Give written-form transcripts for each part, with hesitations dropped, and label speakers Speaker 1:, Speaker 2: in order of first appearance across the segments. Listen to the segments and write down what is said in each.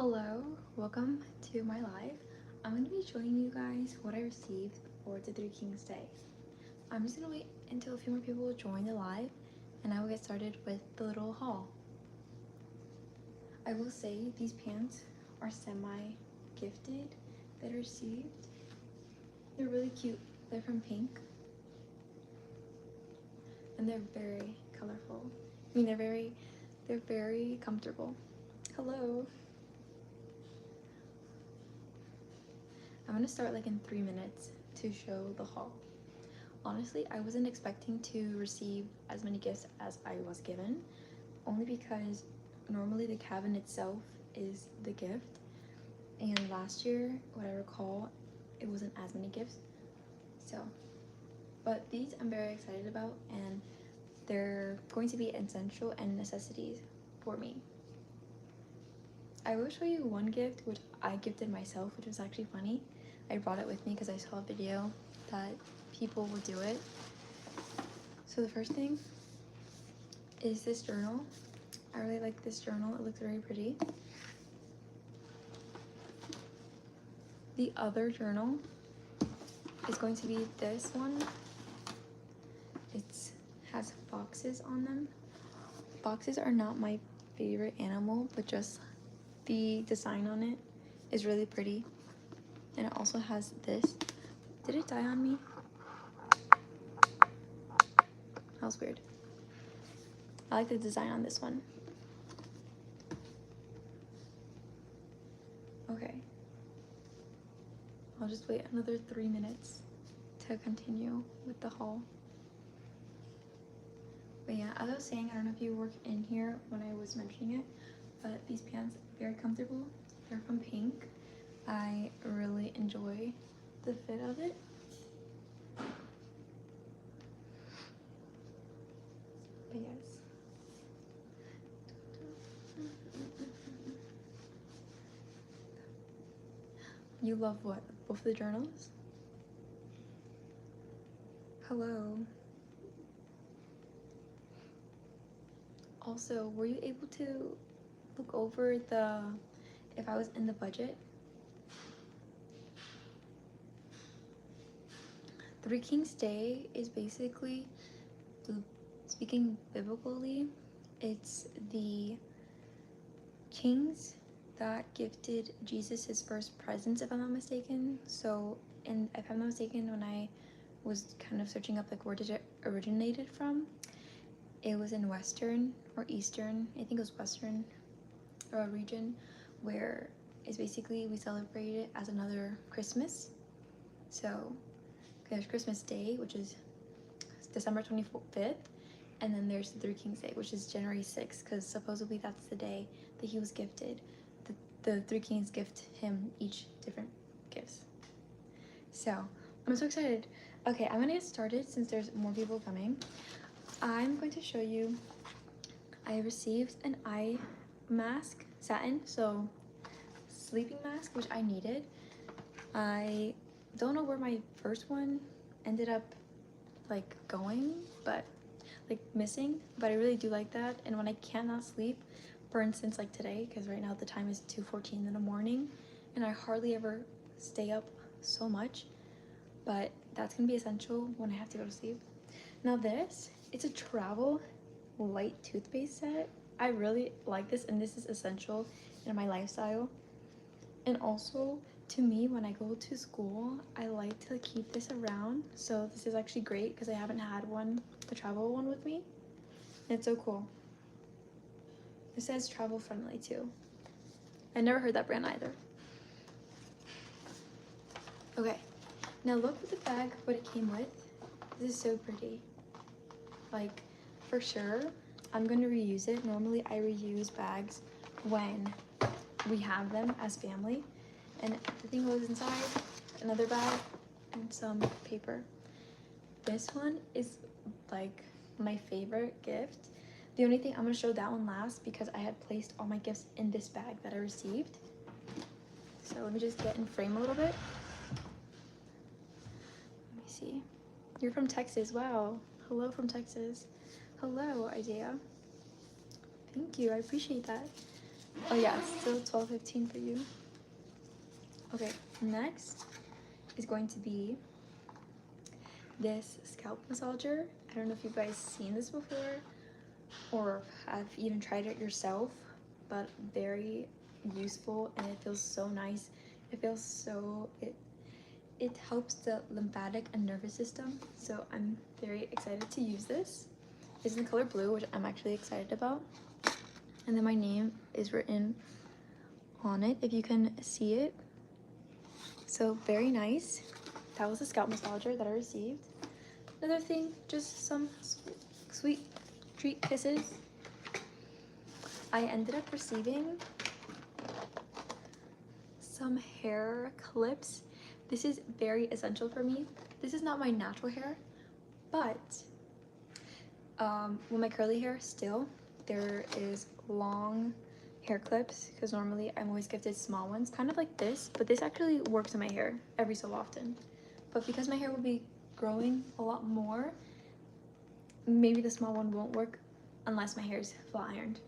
Speaker 1: Hello, welcome to my live. I'm going to be showing you guys what I received for the Three Kings Day. I'm just going to wait until a few more people join the live and I will get started with the little haul. I will say these pants are semi-gifted that I received. They're really cute. They're from Pink and they're very colorful. I mean, they're very comfortable. Hello. I'm gonna start like in 3 minutes to show the haul. Honestly, I wasn't expecting to receive as many gifts as I was given, only because normally the cabin itself is the gift, and last year, what I recall, it wasn't as many gifts. So, but these I'm very excited about, and they're going to be essential and necessities for me. I will show you one gift which I gifted myself, which was actually funny. I brought it with me because I saw a video that people would do it. So the first thing is this journal. I really like this journal. It looks very pretty. The other journal is going to be this one. It has foxes on them. Foxes are not my favorite animal, but just the design on it is really pretty. And it also has this. Did it die on me? That was weird. I like the design on this one. Okay. I'll just wait another 3 minutes to continue with the haul. But yeah, as I was saying, I don't know if you were in here when I was mentioning it, but these pants are very comfortable. They're from Pink. I really enjoy the fit of it. But yes. You love what? Both of the journals? Hello. Also, were you able to look over if I was in the budget? Three Kings Day is basically, speaking biblically, it's the kings that gifted Jesus his first presents, if I'm not mistaken. So, and if I'm not mistaken, when I was kind of searching up like where did it originated from, it was in Western or Eastern, I think it was Western region, where it's basically we celebrate it as another Christmas. So there's Christmas Day, which is December 25th, and then there's the Three Kings Day, which is January 6th, because supposedly that's the day that he was gifted. The Three Kings gift him each different gifts. So I'm so excited. Okay, I'm gonna get started since there's more people coming. I'm going to show you, I received an eye mask, satin, so sleeping mask, which I needed. I don't know where my first one ended up like going, but like missing, but I really do like that. And when I cannot sleep, for instance like today, because right now the time is 2:14 in the morning and I hardly ever stay up so much, but that's gonna be essential when I have to go to sleep. Now this, it's a travel light toothpaste set. I really like this, and this is essential in my lifestyle. And also, to me, when I go to school, I like to keep this around. So this is actually great because I haven't had one, the travel one with me. And it's so cool. It says travel friendly too. I never heard that brand either. Okay, now look at the bag, what it came with. This is so pretty. Like, for sure, I'm gonna reuse it. Normally I reuse bags when we have them as family. And the thing goes inside, another bag, and some paper. This one is like my favorite gift. The only thing, I'm gonna show that one last because I had placed all my gifts in this bag that I received. So let me just get in frame a little bit. Let me see. You're from Texas, wow. Hello from Texas. Hello, Isaiah. Thank you, I appreciate that. Oh yeah, still 12.15 for you. Okay, next is going to be this scalp massager. I don't know if you guys seen this before or have even tried it yourself, but very useful and it feels so nice. It feels so, it helps the lymphatic and nervous system, so I'm very excited to use this. It's in the color blue, which I'm actually excited about. And then my name is written on it, if you can see it. So very nice. That was a scalp massager that I received. Another thing, just some sweet treat kisses. I ended up receiving some hair clips. This is very essential for me. This is not my natural hair, but with my curly hair still, there is long hair clips because normally I'm always gifted small ones, kind of like this, but this actually works in my hair every so often. But because my hair will be growing a lot more, maybe the small one won't work unless my hair is flat ironed.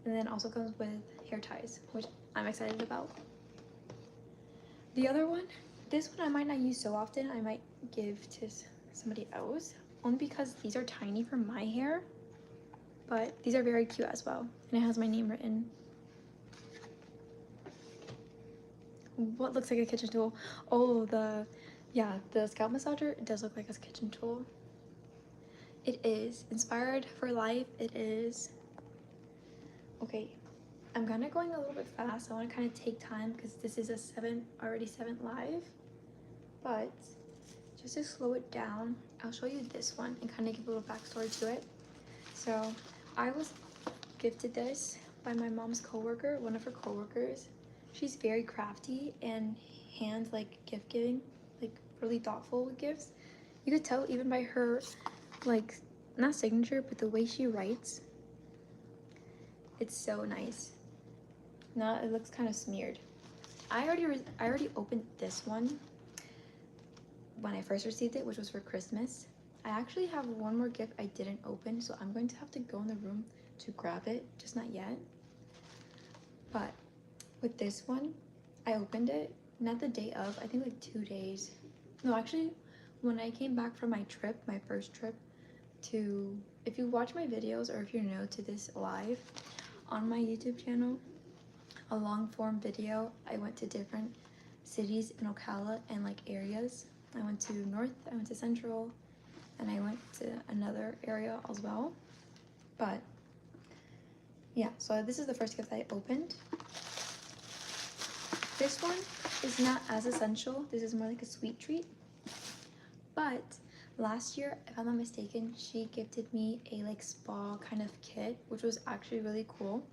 Speaker 1: And then also comes with hair ties, which I'm excited about. The other one, this one I might not use so often. I might give to somebody else, only because these are tiny for my hair, but these are very cute as well. And it has my name written. What looks like a kitchen tool? Oh, the scalp massager, it does look like a kitchen tool. It is inspired for life. It is. Okay, I'm kind of going a little bit fast. I want to kind of take time because this is a already 7 live. But just to slow it down, I'll show you this one and kind of give a little backstory to it. So I was gifted this by my mom's coworker, one of her coworkers. She's very crafty and like gift giving, like really thoughtful with gifts. You could tell even by her, like, not signature, but the way she writes. It's so nice. Now it looks kind of smeared. I already opened this one when I first received it, which was for Christmas. I actually have one more gift I didn't open, so I'm going to have to go in the room to grab it, just not yet. But with this one, I opened it, not the day of, I think like 2 days. No, actually, when I came back from my trip, my first trip to, if you watch my videos or if you're new to this live, on my YouTube channel, a long form video, I went to different cities in Ocala and like areas. I went to North, I went to Central, and I went to another area as well. But yeah, so this is the first gift I opened. This one is not as essential. This is more like a sweet treat. But last year, if I'm not mistaken, she gifted me a like spa kind of kit, which was actually really cool.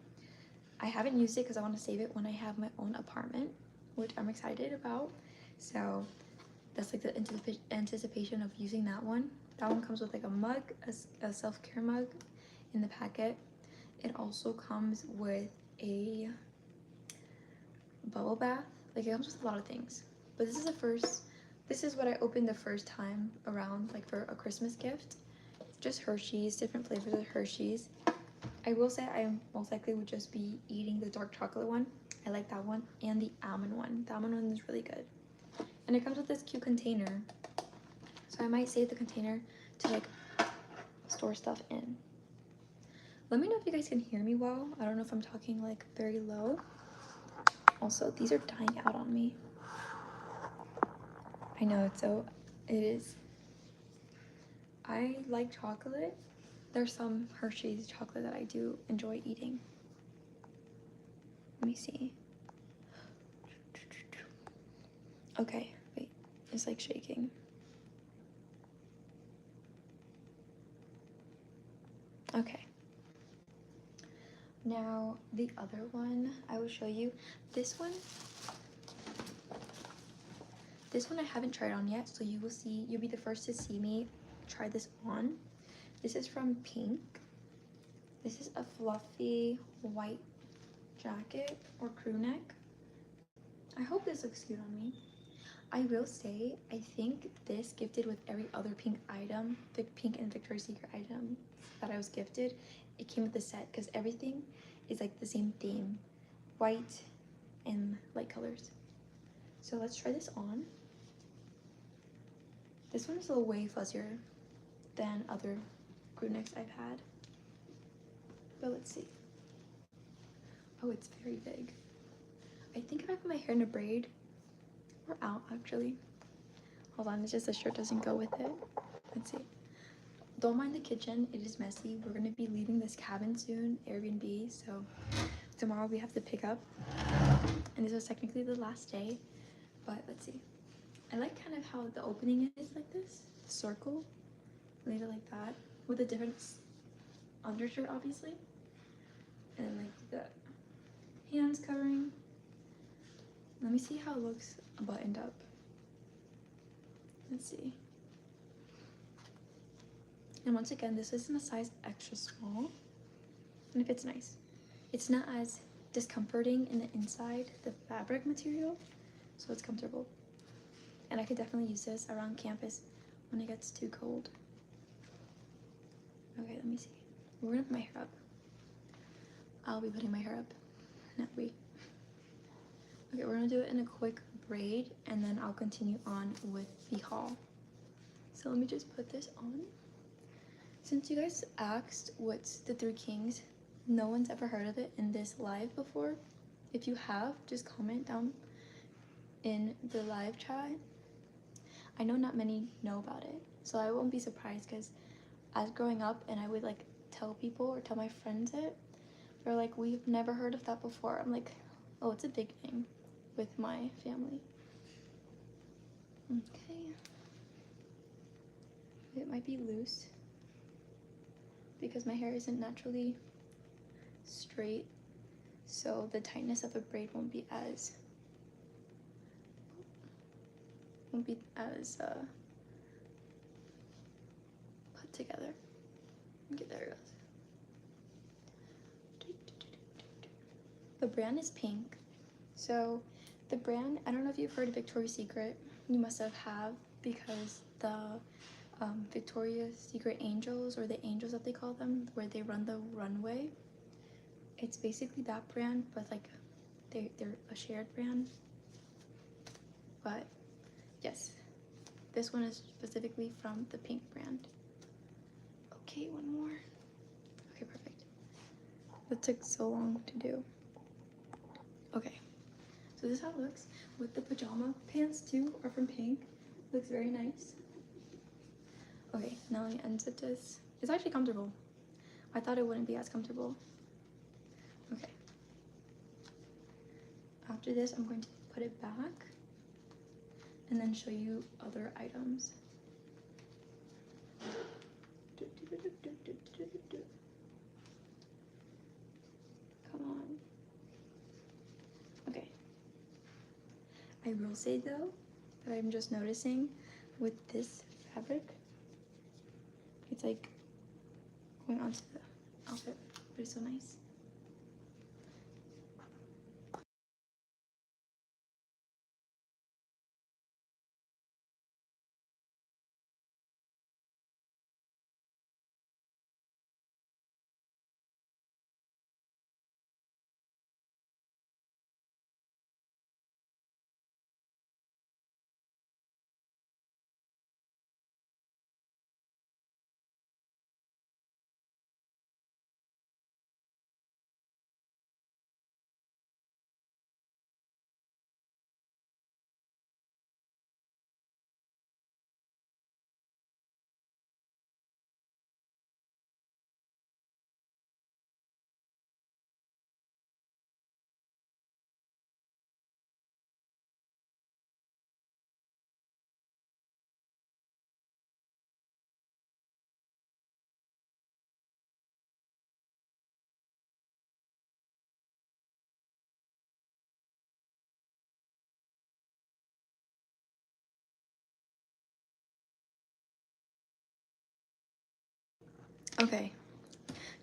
Speaker 1: I haven't used it because I want to save it when I have my own apartment, which I'm excited about. So that's like the anticipation of using that one. That one comes with like a mug, a self-care mug in the packet. It also comes with a bubble bath. Like it comes with a lot of things. But this is what I opened the first time around, like for a Christmas gift. Just Hershey's, different flavors of Hershey's. I will say I most likely would just be eating the dark chocolate one. I like that one, and the almond one. The almond one is really good. And it comes with this cute container. So I might save the container to like store stuff in. Let me know if you guys can hear me well. I don't know if I'm talking like very low. Also, these are dying out on me. I know, it is. I like chocolate. There's some Hershey's chocolate that I do enjoy eating. Let me see. Okay, wait, it's like shaking. Okay. Now, the other one I will show you. This one I haven't tried on yet, so you'll be the first to see me try this on. This is from Pink. This is a fluffy white jacket or crew neck. I hope this looks cute on me. I will say, I think this gifted with every other Pink item, the Pink and Victoria's Secret item that I was gifted, it came with the set because everything is like the same theme. white and light colors. So let's try this on. This one is a little way fuzzier than other crew necks I've had. But let's see. Oh, it's very big. I think if I put my hair in a braid, or out actually. Hold on, it's just the shirt doesn't go with it. Let's see. Don't mind the kitchen, it is messy. We're gonna be leaving this cabin soon, Airbnb, so tomorrow we have to pick up. And this was technically the last day, but let's see. I like kind of how the opening is like this, circle. Leave it like that, with a different undershirt obviously. And then like the hands covering. Let me see how it looks buttoned up. Let's see. And once again, this is in a size extra small, and it fits nice. It's not as discomforting in the inside, the fabric material, so it's comfortable. And I could definitely use this around campus when it gets too cold. Okay, let me see. We're gonna put my hair up. I'll be putting my hair up, not we. Okay, we're gonna do it in a quick braid, and then I'll continue on with the haul. So let me just put this on. Since you guys asked what's the Three Kings, no one's ever heard of it in this live before. If you have, just comment down in the live chat. I know not many know about it, so I won't be surprised, because as growing up and I would like tell people or tell my friends it, they're like, we've never heard of that before. I'm like, oh, it's a big thing with my family. Okay. It might be loose because my hair isn't naturally straight, so the tightness of a braid won't be as put together. Okay, there it goes. The brand is pink. So the brand, I don't know if you've heard of Victoria's Secret. You must have because the Victoria's Secret Angels, or the Angels that they call them, where they run the runway, it's basically that brand, but like they're a shared brand. But yes, this one is specifically from the pink brand. Okay, one more. Okay, perfect. That took so long to do. Okay, so this is how it looks with the pajama pants too, are from pink. Looks very nice. Okay, now let me unzip this. It's actually comfortable. I thought it wouldn't be as comfortable. Okay. After this, I'm going to put it back and then show you other items. Come on. Okay. I will say though, that I'm just noticing with this fabric, it's like going onto the outfit, but it's so nice. Okay,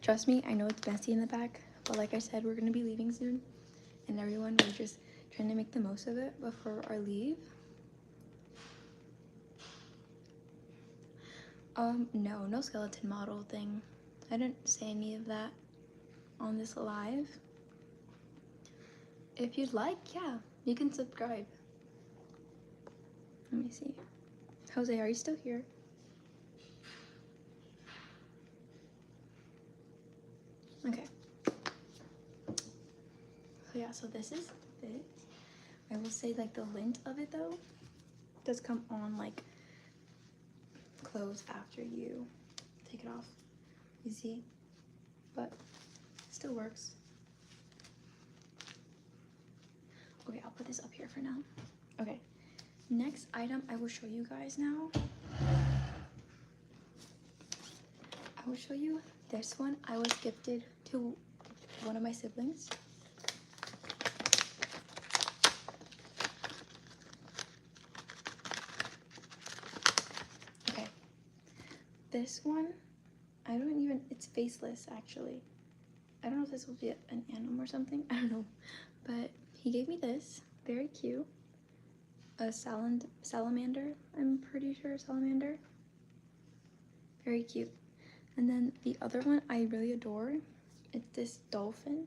Speaker 1: trust me, I know it's messy in the back, but like I said, we're gonna be leaving soon, and everyone, we're just trying to make the most of it before our leave. No skeleton model thing. I didn't say any of that on this live. If you'd like, yeah, you can subscribe. Let me see. Jose, are you still here? Okay. So yeah, so this is it. I will say like the lint of it though does come on like clothes after you take it off. You see? But it still works. Okay, I'll put this up here for now. Okay. Next item I will show you guys now. I will show you this one. I was gifted to one of my siblings. Okay. This one, it's faceless actually. I don't know if this will be an animal or something. I don't know. But he gave me this. Very cute. A salamander. I'm pretty sure salamander. Very cute. And then the other one I really adore. It's this dolphin.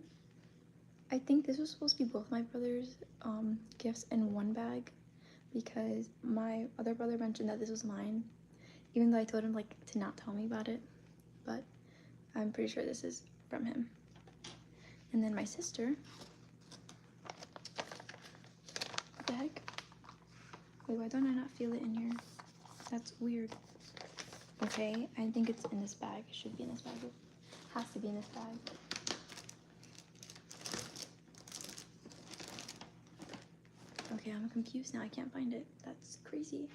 Speaker 1: I think this was supposed to be both my brother's gifts in one bag because my other brother mentioned that this was mine, even though I told him like to not tell me about it. But I'm pretty sure this is from him. And then my sister. What the heck? Wait, why don't I not feel it in here? That's weird. Okay, I think it's in this bag. It should be in this bag. It has to be in this bag. Okay, I'm confused now. I can't find it. That's crazy.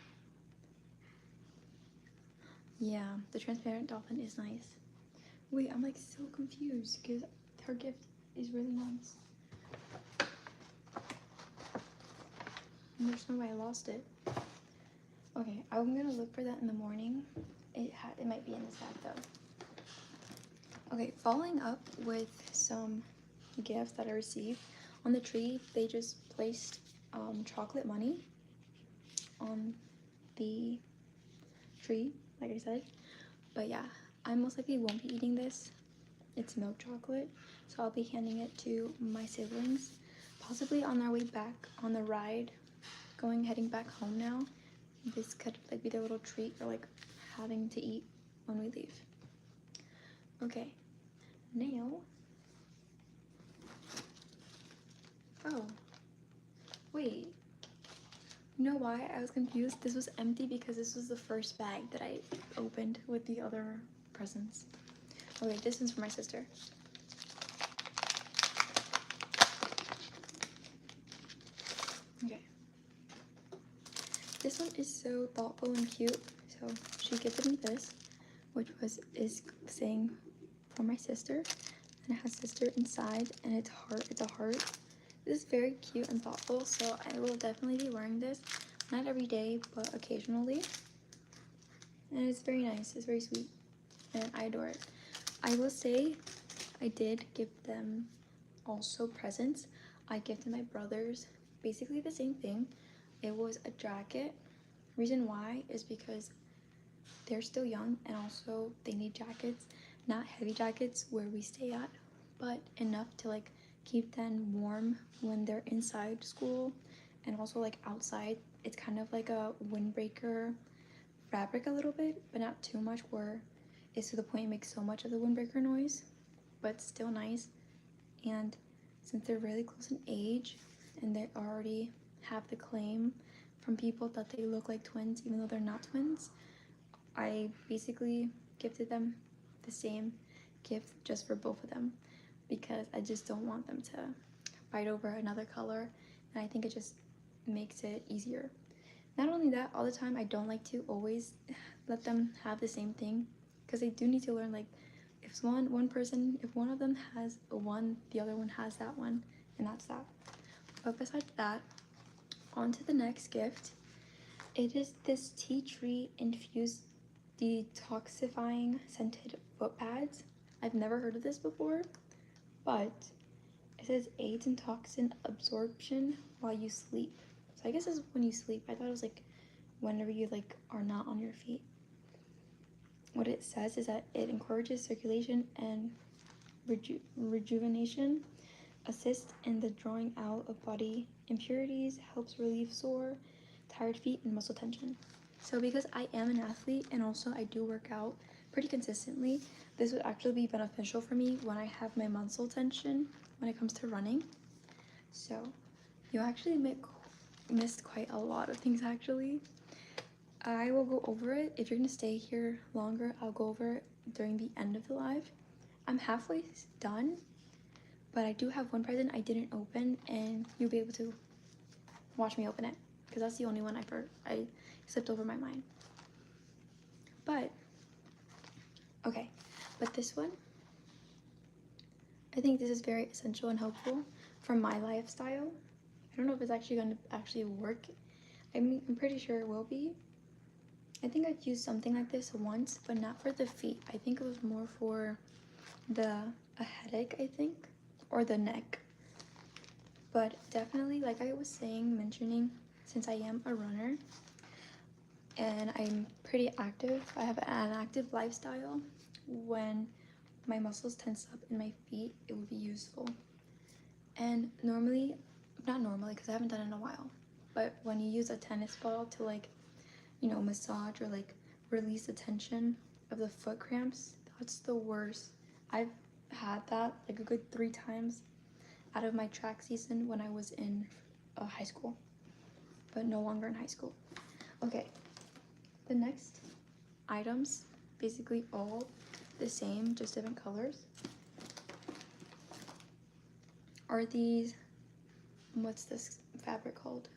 Speaker 1: Yeah, the transparent dolphin is nice. Wait, I'm like so confused because her gift is really nice. And there's no way I lost it. Okay, I'm gonna look for that in the morning. It might be in this bag though. Okay, following up with some gifts that I received. On the tree, they just placed chocolate money on the tree, like I said. But yeah, I most likely won't be eating this. It's milk chocolate, so I'll be handing it to my siblings, possibly on their way back on the ride, heading back home now. This could like be their little treat for like having to eat when we leave. Okay, now. Oh, wait. You know why I was confused? This was empty because this was the first bag that I opened with the other presents. Okay, this one's for my sister. Okay. This one is so thoughtful and cute. So she gifted me this, which is saying for my sister, and it has sister inside, and it's a heart. This is very cute and thoughtful, so I will definitely be wearing this, not every day, but occasionally. And it's very nice. It's very sweet, and I adore it. I will say I did give them also presents. I gifted my brothers basically the same thing. It was a jacket. Reason why is because they're still young and also they need jackets, not heavy jackets where we stay at, but enough to like keep them warm when they're inside school and also like outside. It's kind of like a windbreaker fabric a little bit, but not too much where it's to the point it makes so much of the windbreaker noise, but still nice. And since they're really close in age and they already have the claim from people that they look like twins even though they're not twins, I basically gifted them the same gift just for both of them because I just don't want them to fight over another color, and I think it just makes it easier. Not only that, all the time I don't like to always let them have the same thing because they do need to learn, like if one of them has a one, the other one has that one, and that's that. But besides that, on to the next gift. It is this tea tree infused detoxifying scented foot pads. I've never heard of this before, but it says aids in toxin absorption while you sleep. So I guess it's when you sleep. I thought it was like whenever you like are not on your feet. What it says is that it encourages circulation and rejuvenation, assists in the drawing out of body impurities, helps relieve sore, tired feet, and muscle tension. So because I am an athlete and also I do work out pretty consistently, this would actually be beneficial for me when I have my muscle tension when it comes to running. So you actually missed quite a lot of things actually. I will go over it. If you're gonna stay here longer, I'll go over it during the end of the live. I'm halfway done, but I do have one present I didn't open, and you'll be able to watch me open it because that's the only one I slipped over my mind. But okay, but this one, I think this is very essential and helpful for my lifestyle. I don't know if it's actually going to actually work. I mean, I'm pretty sure it will be. I think I've used something like this once, but not for the feet. I think it was more for a headache, I think, or the neck. But definitely, like I was mentioning, since I am a runner and I'm pretty active, I have an active lifestyle. When my muscles tense up in my feet, it would be useful. And normally, not normally because I haven't done it in a while, but when you use a tennis ball to like, you know, massage or like release the tension of the foot cramps, that's the worst. I've had that like a good 3 times out of my track season when I was in high school, but no longer in high school. Okay, the next items, basically all the same, just different colors, are these, what's this fabric called?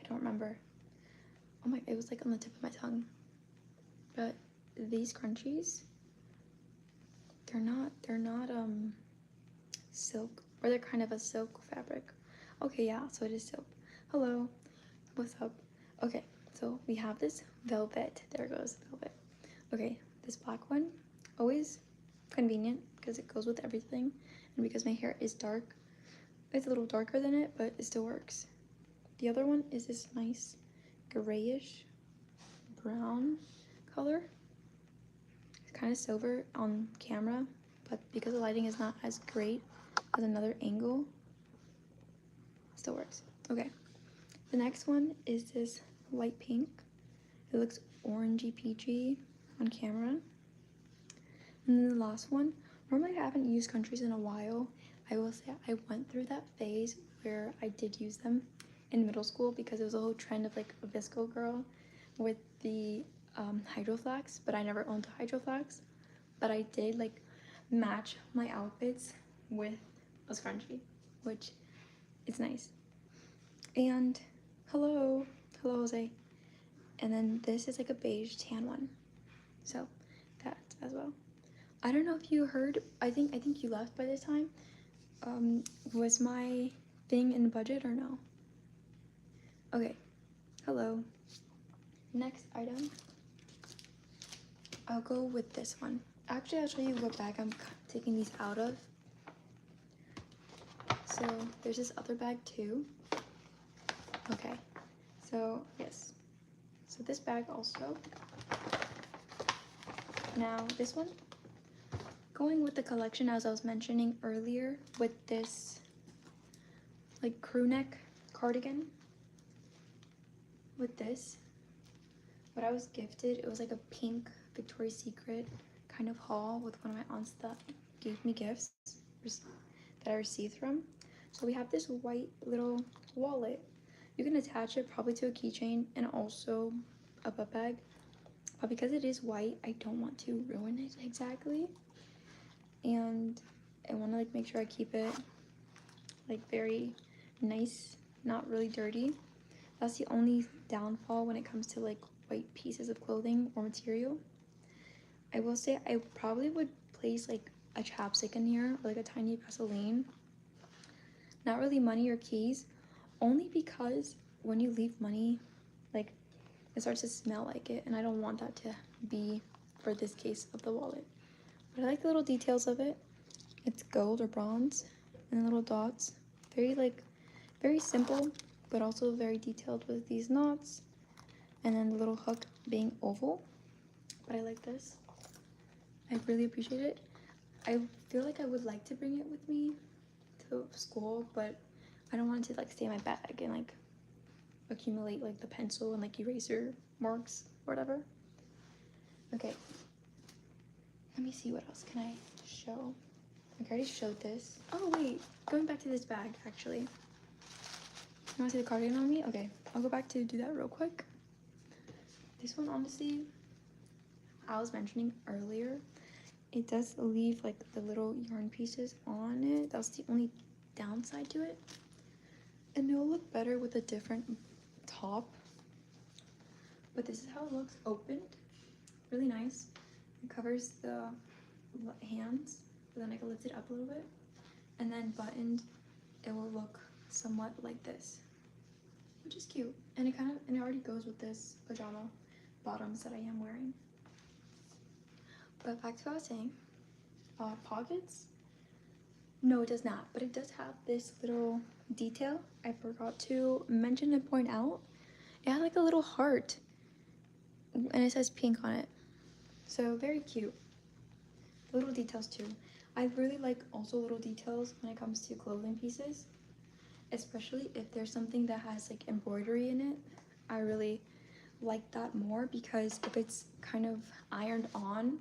Speaker 1: I don't remember. Oh my, it was like on the tip of my tongue. But these scrunchies, they're not silk, or they're kind of a silk fabric. Okay, yeah, so it is silk. Hello, what's up? Okay, so we have this velvet. There goes velvet. Okay, this black one, always convenient because it goes with everything, and because my hair is dark, it's a little darker than it, but it still works. The other one is this nice grayish brown color. It's kind of silver on camera, but because the lighting is not as great as another angle, it still works. Okay, the next one is this light pink. It looks orangey peachy on camera. And then the last one, normally I haven't used scrunchies in a while. I will say I went through that phase where I did use them in middle school because it was a whole trend of like a visco girl with the Hydro Flax, but I never owned a Hydro Flax. But I did like match my outfits with a scrunchie, which is nice. And hello Jose. And then this is like a beige tan one, so that as well. I don't know if you heard, I think you left by this time. Was my thing in budget or no? Okay, hello. Next item, I'll go with this one. Actually, I'll show you what bag I'm taking these out of. So there's this other bag too. Okay, so yes. So this bag also. Now this one, going with the collection as I was mentioning earlier with this like crew neck cardigan. With this, what I was gifted, it was like a pink Victoria's Secret kind of haul with one of my aunts that gave me gifts that I received from. So we have this white little wallet. You can attach it probably to a keychain and also a butt bag, but because it is white, I don't want to ruin it exactly, and I want to like make sure I keep it like very nice, not really dirty. That's the only downfall when it comes to like white pieces of clothing or material. I will say I probably would place like a chapstick in here or like a tiny Vaseline. Not really money or keys, only because when you leave money, like it starts to smell like it, and I don't want that to be for this case of the wallet. But I like the little details of it. It's gold or bronze and little dots. Very simple, but also very detailed with these knots, and then the little hook being oval. But I like this. I really appreciate it. I feel like I would like to bring it with me to school, but I don't want it to like stay in my bag and like accumulate like the pencil and like eraser marks or whatever. Okay, let me see what else can I show. I already showed this. Oh wait, going back to this bag actually. You want to see the cardigan on me? Okay, I'll go back to do that real quick. This one, honestly, I was mentioning earlier, it does leave like the little yarn pieces on it. That's the only downside to it. And it'll look better with a different top. But this is how it looks opened. Really nice. It covers the hands, but then I can lift it up a little bit. And then buttoned, it will look somewhat like this, which is cute. And it already goes with this pajama bottoms that I am wearing. But back to what I was saying, pockets. No, it does not, but it does have this little detail I forgot to mention and point out. It had like a little heart, and it says pink on it, so very cute. Little details too. I really like also little details when it comes to clothing pieces, especially if there's something that has like embroidery in it. I really like that more, because if it's kind of ironed on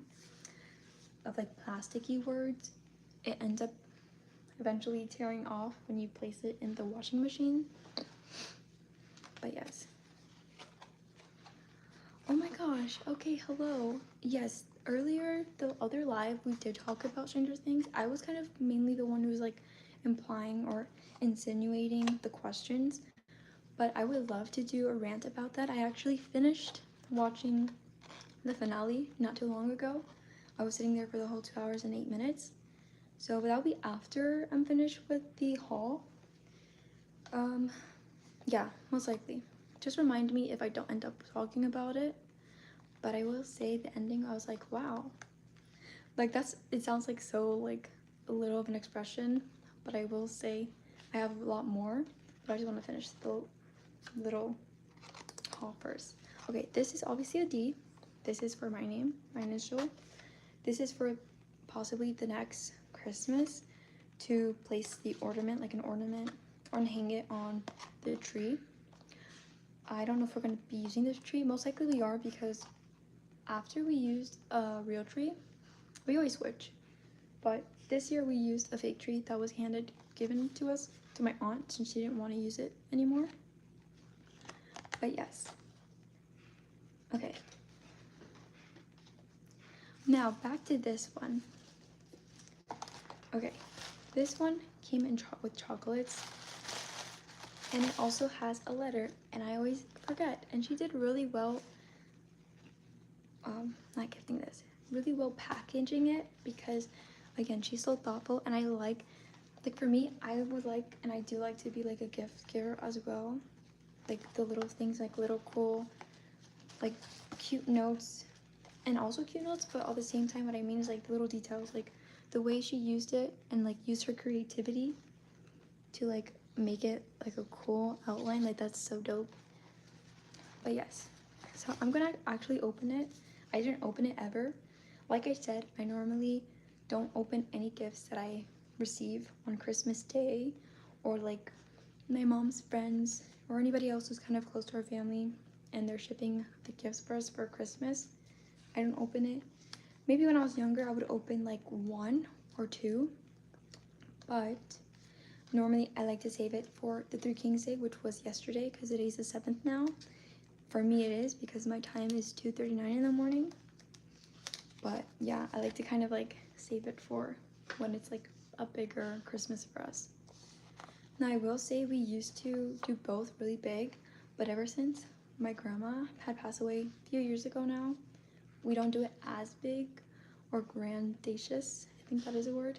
Speaker 1: of like plasticky words, it ends up eventually tearing off when you place it in the washing machine. But yes. Oh my gosh, okay, hello. Yes, earlier, the other live, we did talk about Stranger Things. I was kind of mainly the one who was like implying or insinuating the questions, but I would love to do a rant about that. I actually finished watching the finale not too long ago. I was sitting there for the whole 2 hours and 8 minutes. So that'll be after I'm finished with the haul. Yeah, most likely. Just remind me if I don't end up talking about it. But I will say the ending, I was like, wow. Like it sounds like so like a little of an expression, but I will say I have a lot more. But I just want to finish the little haul first. Okay, this is obviously a D. This is for my name, my initial. This is for possibly the next Christmas to place the ornament, like an ornament, or hang it on the tree. I don't know if we're going to be using this tree. Most likely we are, because after we used a real tree, we always switch. But this year we used a fake tree that was given to us, to my aunt, since she didn't want to use it anymore. But yes. Okay. Now back to this one. Okay, this one came in with chocolates, and it also has a letter, and I always forget, and she did really well, not gifting this, really well packaging it, because again, she's so thoughtful, and I like for me, I would like, and I do like to be like a gift giver as well, like the little things, like little cool, like cute notes, and also cute notes, but at the same time, what I mean is like the little details, like the way she used it, and like used her creativity to like make it like a cool outline. Like that's so dope. But yes, so I'm gonna actually open it. I didn't open it ever. Like I said, I normally don't open any gifts that I receive on Christmas Day, or like my mom's friends or anybody else who's kind of close to our family and they're shipping the gifts for us for Christmas. I don't open it. Maybe when I was younger, I would open like 1 or 2, but normally I like to save it for the Three Kings Day, which was yesterday, because today's the 7th now. For me it is, because my time is 2:39 in the morning. But yeah, I like to kind of like save it for when it's like a bigger Christmas for us. Now I will say we used to do both really big, but ever since my grandma had passed away a few years ago now, we don't do it as big or grandacious, I think that is a word,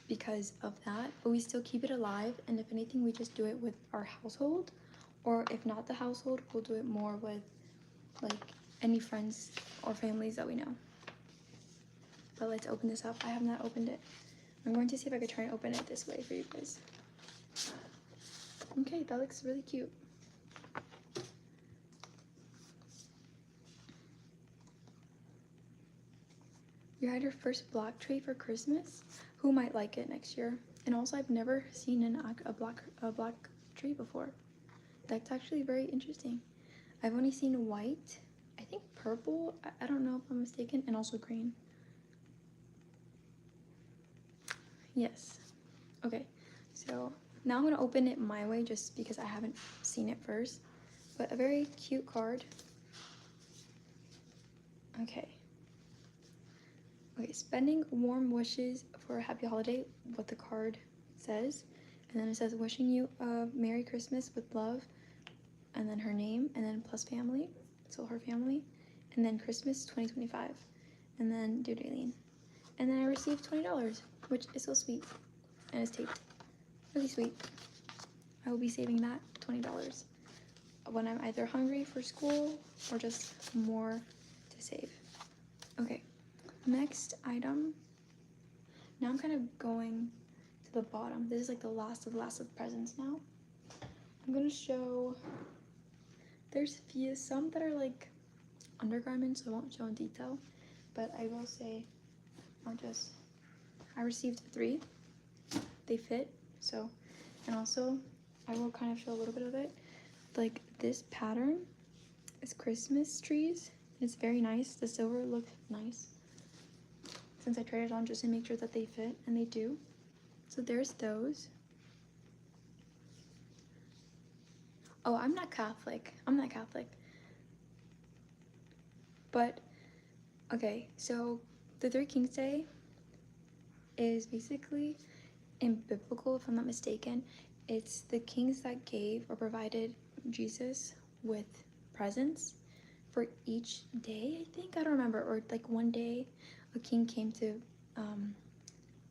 Speaker 1: because of that, but we still keep it alive, and if anything, we just do it with our household, or if not the household, we'll do it more with like any friends or families that we know. But let's open this up. I have not opened it. I'm going to see if I could try and open it this way for you guys. Okay, that looks really cute. You had your first block tree for Christmas? who might like it next year. And also, I've never seen a black tree before. That's actually very interesting. I've only seen white, I think purple, I don't know if I'm mistaken, and also green. Yes. Okay, so now I'm gonna open it my way just because I haven't seen it first. But a very cute card. Okay. Okay, spending warm wishes for a happy holiday, what the card says. And then it says, wishing you a Merry Christmas with love, and then her name, and then plus family, so her family, and then Christmas 2025, and then due date. And then I received $20, which is so sweet, and it's taped. Really sweet. I will be saving that $20 when I'm either hungry for school or just more to save. Okay, next item. Now I'm kind of going to the bottom. This is like the last of presents now. I'm gonna show, there's some that are like undergarments, so I won't show in detail, but I will say I received 3. They fit, so, and also I will kind of show a little bit of it. Like this pattern is Christmas trees. It's very nice. The silver looks nice. Since I tried it on just to make sure that they fit, and they do. So there's those. Oh, I'm not Catholic. But, okay, so the Three Kings Day is basically, in biblical, if I'm not mistaken, it's the kings that gave or provided Jesus with presents for each day, I think. I don't remember. Or like one day a king came to,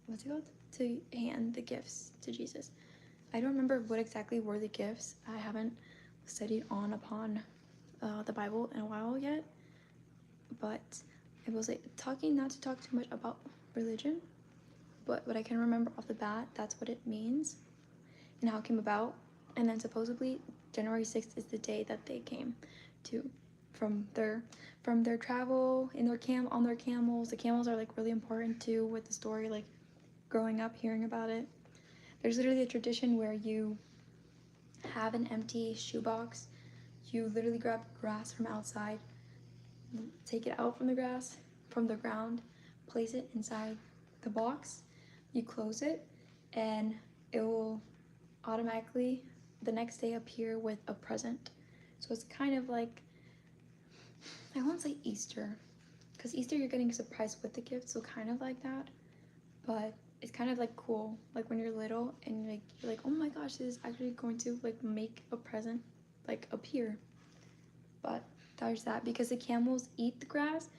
Speaker 1: what's it called? To hand the gifts to Jesus. I don't remember what exactly were the gifts. I haven't studied upon the Bible in a while yet. But I will say, not to talk too much about religion, but what I can remember off the bat, that's what it means and how it came about. And then supposedly January 6th is the day that they came to from their travel in on their camels. The camels are like really important too with the story, like growing up hearing about it. There's literally a tradition where you have an empty shoebox. You literally grab grass from outside, take it out from the ground, place it inside the box, you close it, and it will automatically the next day appear with a present. So it's kind of like, I won't say Easter, because Easter you're getting surprised with the gift, so kind of like that, but it's kind of like cool, like when you're little and you're like, oh my gosh, this is actually going to like make a present like appear. But there's that, because the camels eat the grass,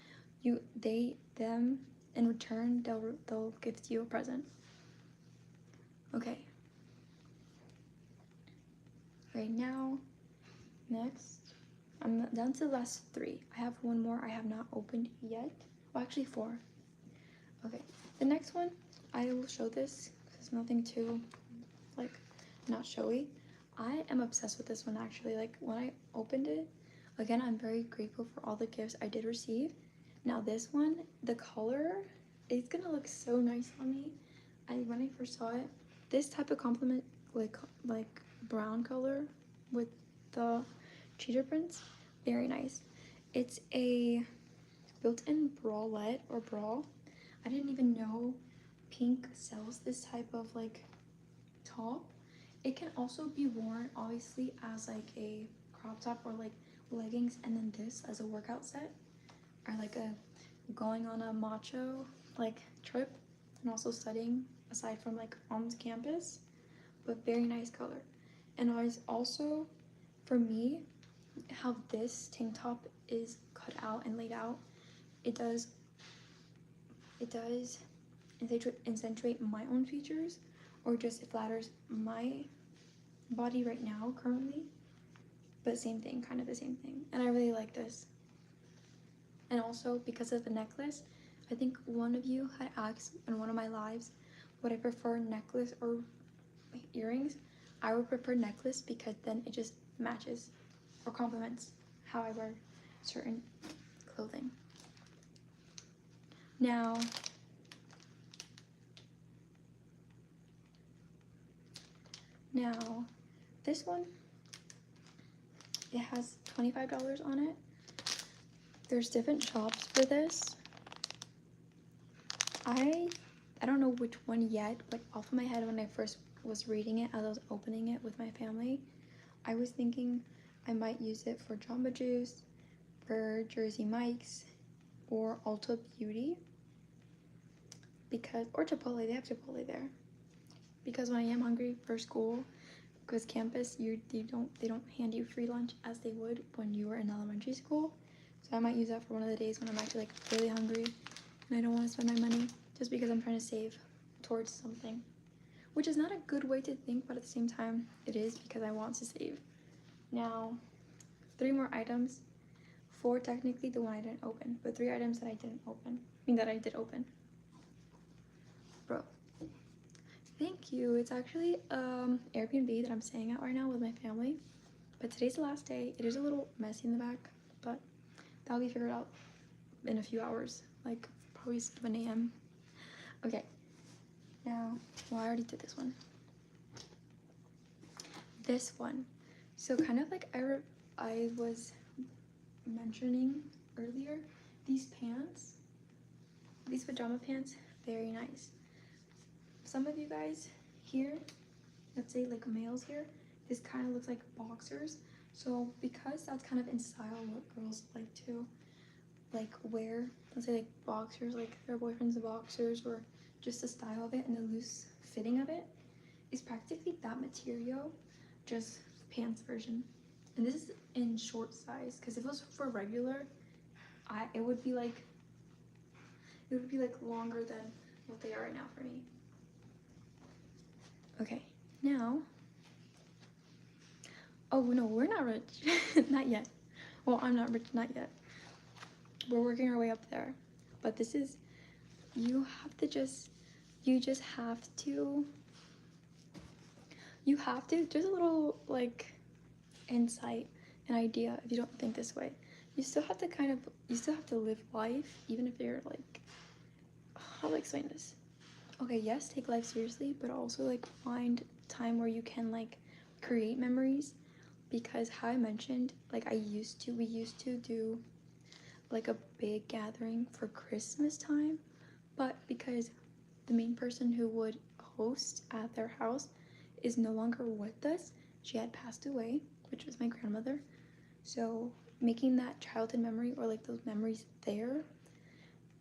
Speaker 1: them in return they'll gift you a present. Okay. Right now, next, I'm down to the last 3. I have one more I have not opened yet. Well, actually 4. Okay, the next one, I will show this because it's nothing too, like, not showy. I am obsessed with this one actually. Like, when I opened it, again, I'm very grateful for all the gifts I did receive. Now this one, the color, it's gonna look so nice on me. When I first saw it, this type of complement, like brown color with the cheetah prints, very nice. It's a built-in bralette or bra. I didn't even know Pink sells this type of like top. It can also be worn obviously as like a crop top or like leggings, and then this as a workout set, or like a going on a macho like trip, and also studying aside from like on campus. But very nice color. And also, for me, how this tank top is cut out and laid out, it does accentuate my own features, or just it flatters my body right now currently, but same thing, kind of the same thing. And I really like this. And also because of the necklace, I think one of you had asked in one of my lives, would I prefer necklace or earrings? I would prefer necklace because then it just matches or complements how I wear certain clothing. Now, Now, this one, it has $25 on it. There's different shops for this. I don't know which one yet, but off of my head when I first was reading it, as I was opening it with my family, I was thinking I might use it for Jamba Juice, for Jersey Mike's, or Ulta Beauty, because, or Chipotle, they have Chipotle there. Because when I am hungry for school, because campus, they don't hand you free lunch as they would when you were in elementary school. So I might use that for one of the days when I'm actually like really hungry and I don't want to spend my money, just because I'm trying to save towards something, which is not a good way to think, but at the same time it is, because I want to save. Now, 3 more items. 4 technically, the one I didn't open, but 3 items that I didn't open. That I did open. Bro, thank you. It's actually Airbnb that I'm staying at right now with my family, but today's the last day. It is a little messy in the back, but that'll be figured out in a few hours, like probably 7 a.m. Okay, now, well, I already did this one. This one, so kind of like I was mentioning earlier, these pants, these pajama pants, very nice. Some of you guys here, let's say like males here, this kind of looks like boxers. So because that's kind of in style what girls like to like wear, let's say like boxers, like their boyfriend's boxers, or just the style of it and the loose fitting of it, is practically that material, just pants version. And this is in short size, because if it was for regular, it would be like longer than what they are right now for me. Okay, now, oh no, we're not rich. Not yet. Well, I'm not rich, not yet. We're working our way up there. But this is, you just have to, there's a little like insight, an idea if you don't think this way. You still have to live life, even if you're like, how do I explain this? Okay, yes, take life seriously, but also like find time where you can like create memories, because how I mentioned, like we used to do like a big gathering for Christmas time, but because the main person who would host at their house is no longer with us, she had passed away, which was my grandmother. So making that childhood memory, or like those memories there,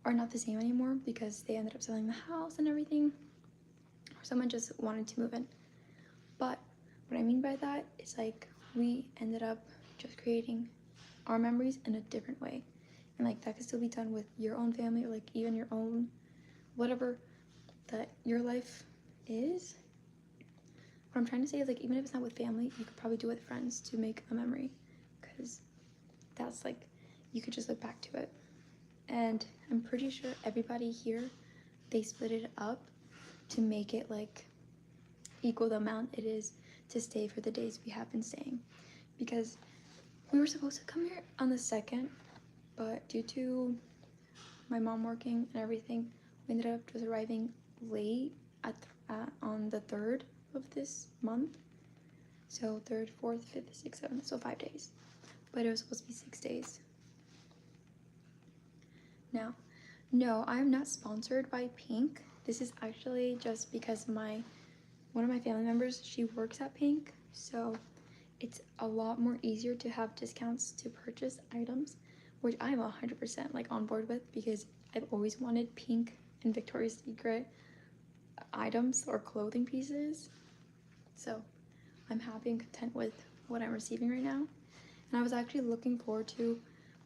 Speaker 1: are not the same anymore, because they ended up selling the house and everything, or someone just wanted to move in. But what I mean by that is like we ended up just creating our memories in a different way, and like that could still be done with your own family, or like even your own whatever that your life is. What I'm trying to say is like, even if it's not with family, you could probably do it with friends to make a memory, because that's like, you could just look back to it. And I'm pretty sure everybody here, they split it up to make it like equal the amount it is to stay for the days we have been staying, because we were supposed to come here on the 2nd, but due to my mom working and everything, we ended up just arriving late on the 3rd of this month. So 3rd, 4th, 5th, 6th, 7th, so 5 days, but it was supposed to be 6 days. Now, no, I'm not sponsored by Pink. This is actually just because one of my family members, she works at Pink, so it's a lot more easier to have discounts to purchase items, which I'm 100% like on board with, because I've always wanted Pink and Victoria's Secret items or clothing pieces. So I'm happy and content with what I'm receiving right now. And I was actually looking forward to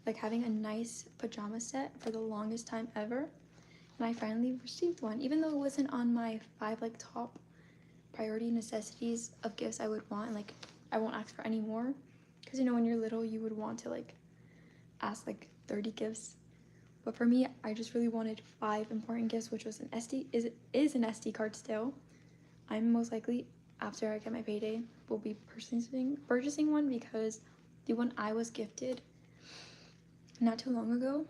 Speaker 1: like having a nice pajama set for the longest time ever, and I finally received one, even though it wasn't on my 5 like top priority necessities of gifts I would want. Like, I won't ask for any more, because you know when you're little you would want to like ask like 30 gifts, but for me I just really wanted 5 important gifts, which was an an SD card still. I'm most likely, after I get my payday, will be purchasing one, because the one I was gifted not too long ago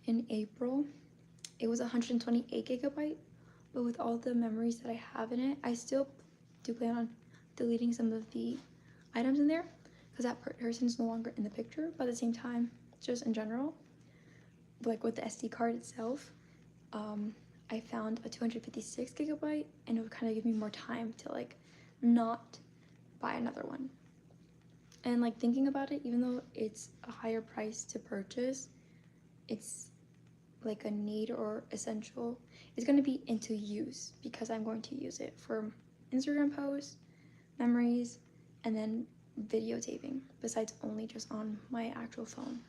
Speaker 1: in April, it was 128 gigabyte, but with all the memories that I have in it, I still do plan on deleting some of the items in there because that person is no longer in the picture. But at the same time, just in general, like with the SD card itself, I found a 256 gigabyte, and it would kind of give me more time to like not buy another one. And like thinking about it, even though it's a higher price to purchase, it's like a need or essential. It's going to be into use because I'm going to use it for Instagram posts, memories, and then videotaping, besides only just on my actual phone.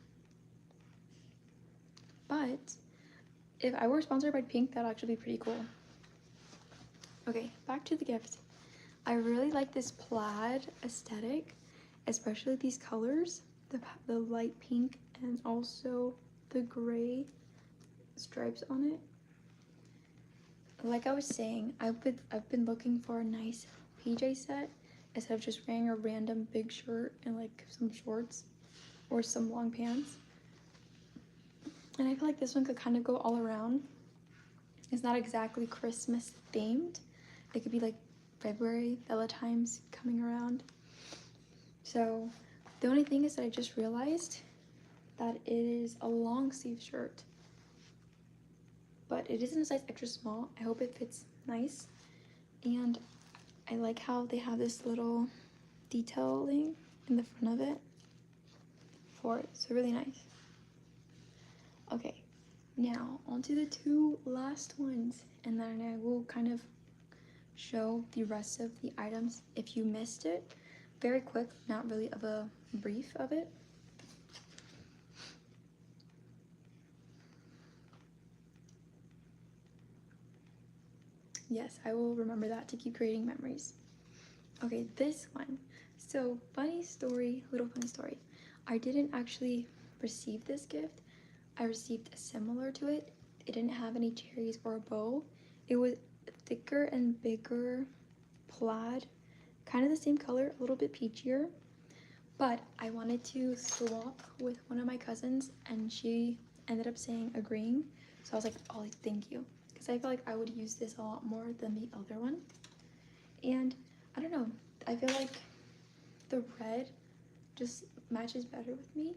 Speaker 1: But if I were sponsored by Pink, that'd actually be pretty cool. Okay, back to the gift. I really like this plaid aesthetic, especially these colors, the light pink and also the gray stripes on it. Like I was saying, I've been looking for a nice PJ set instead of just wearing a random big shirt and like some shorts or some long pants. And I feel like this one could kind of go all around. It's not exactly Christmas themed. It could be like February, Valentine's coming around. So the only thing is that I just realized that it is a long sleeve shirt, but it is in a size extra small. I hope it fits nice. And I like how they have this little detailing in the front of it for it. So really nice. Okay, now onto the two last ones, and then I will kind of show the rest of the items if you missed it. Very quick, not really of a brief of it. Yes, I will remember that to keep creating memories. Okay, this one. So, funny story, little funny story. I didn't actually receive this gift. I received a similar to it. It didn't have any cherries or a bow. It was thicker and bigger plaid, kind of the same color, a little bit peachier. But I wanted to swap with one of my cousins, and she ended up saying agreeing. So I was like, oh, thank you. Because I feel like I would use this a lot more than the other one. And I don't know, I feel like the red just matches better with me.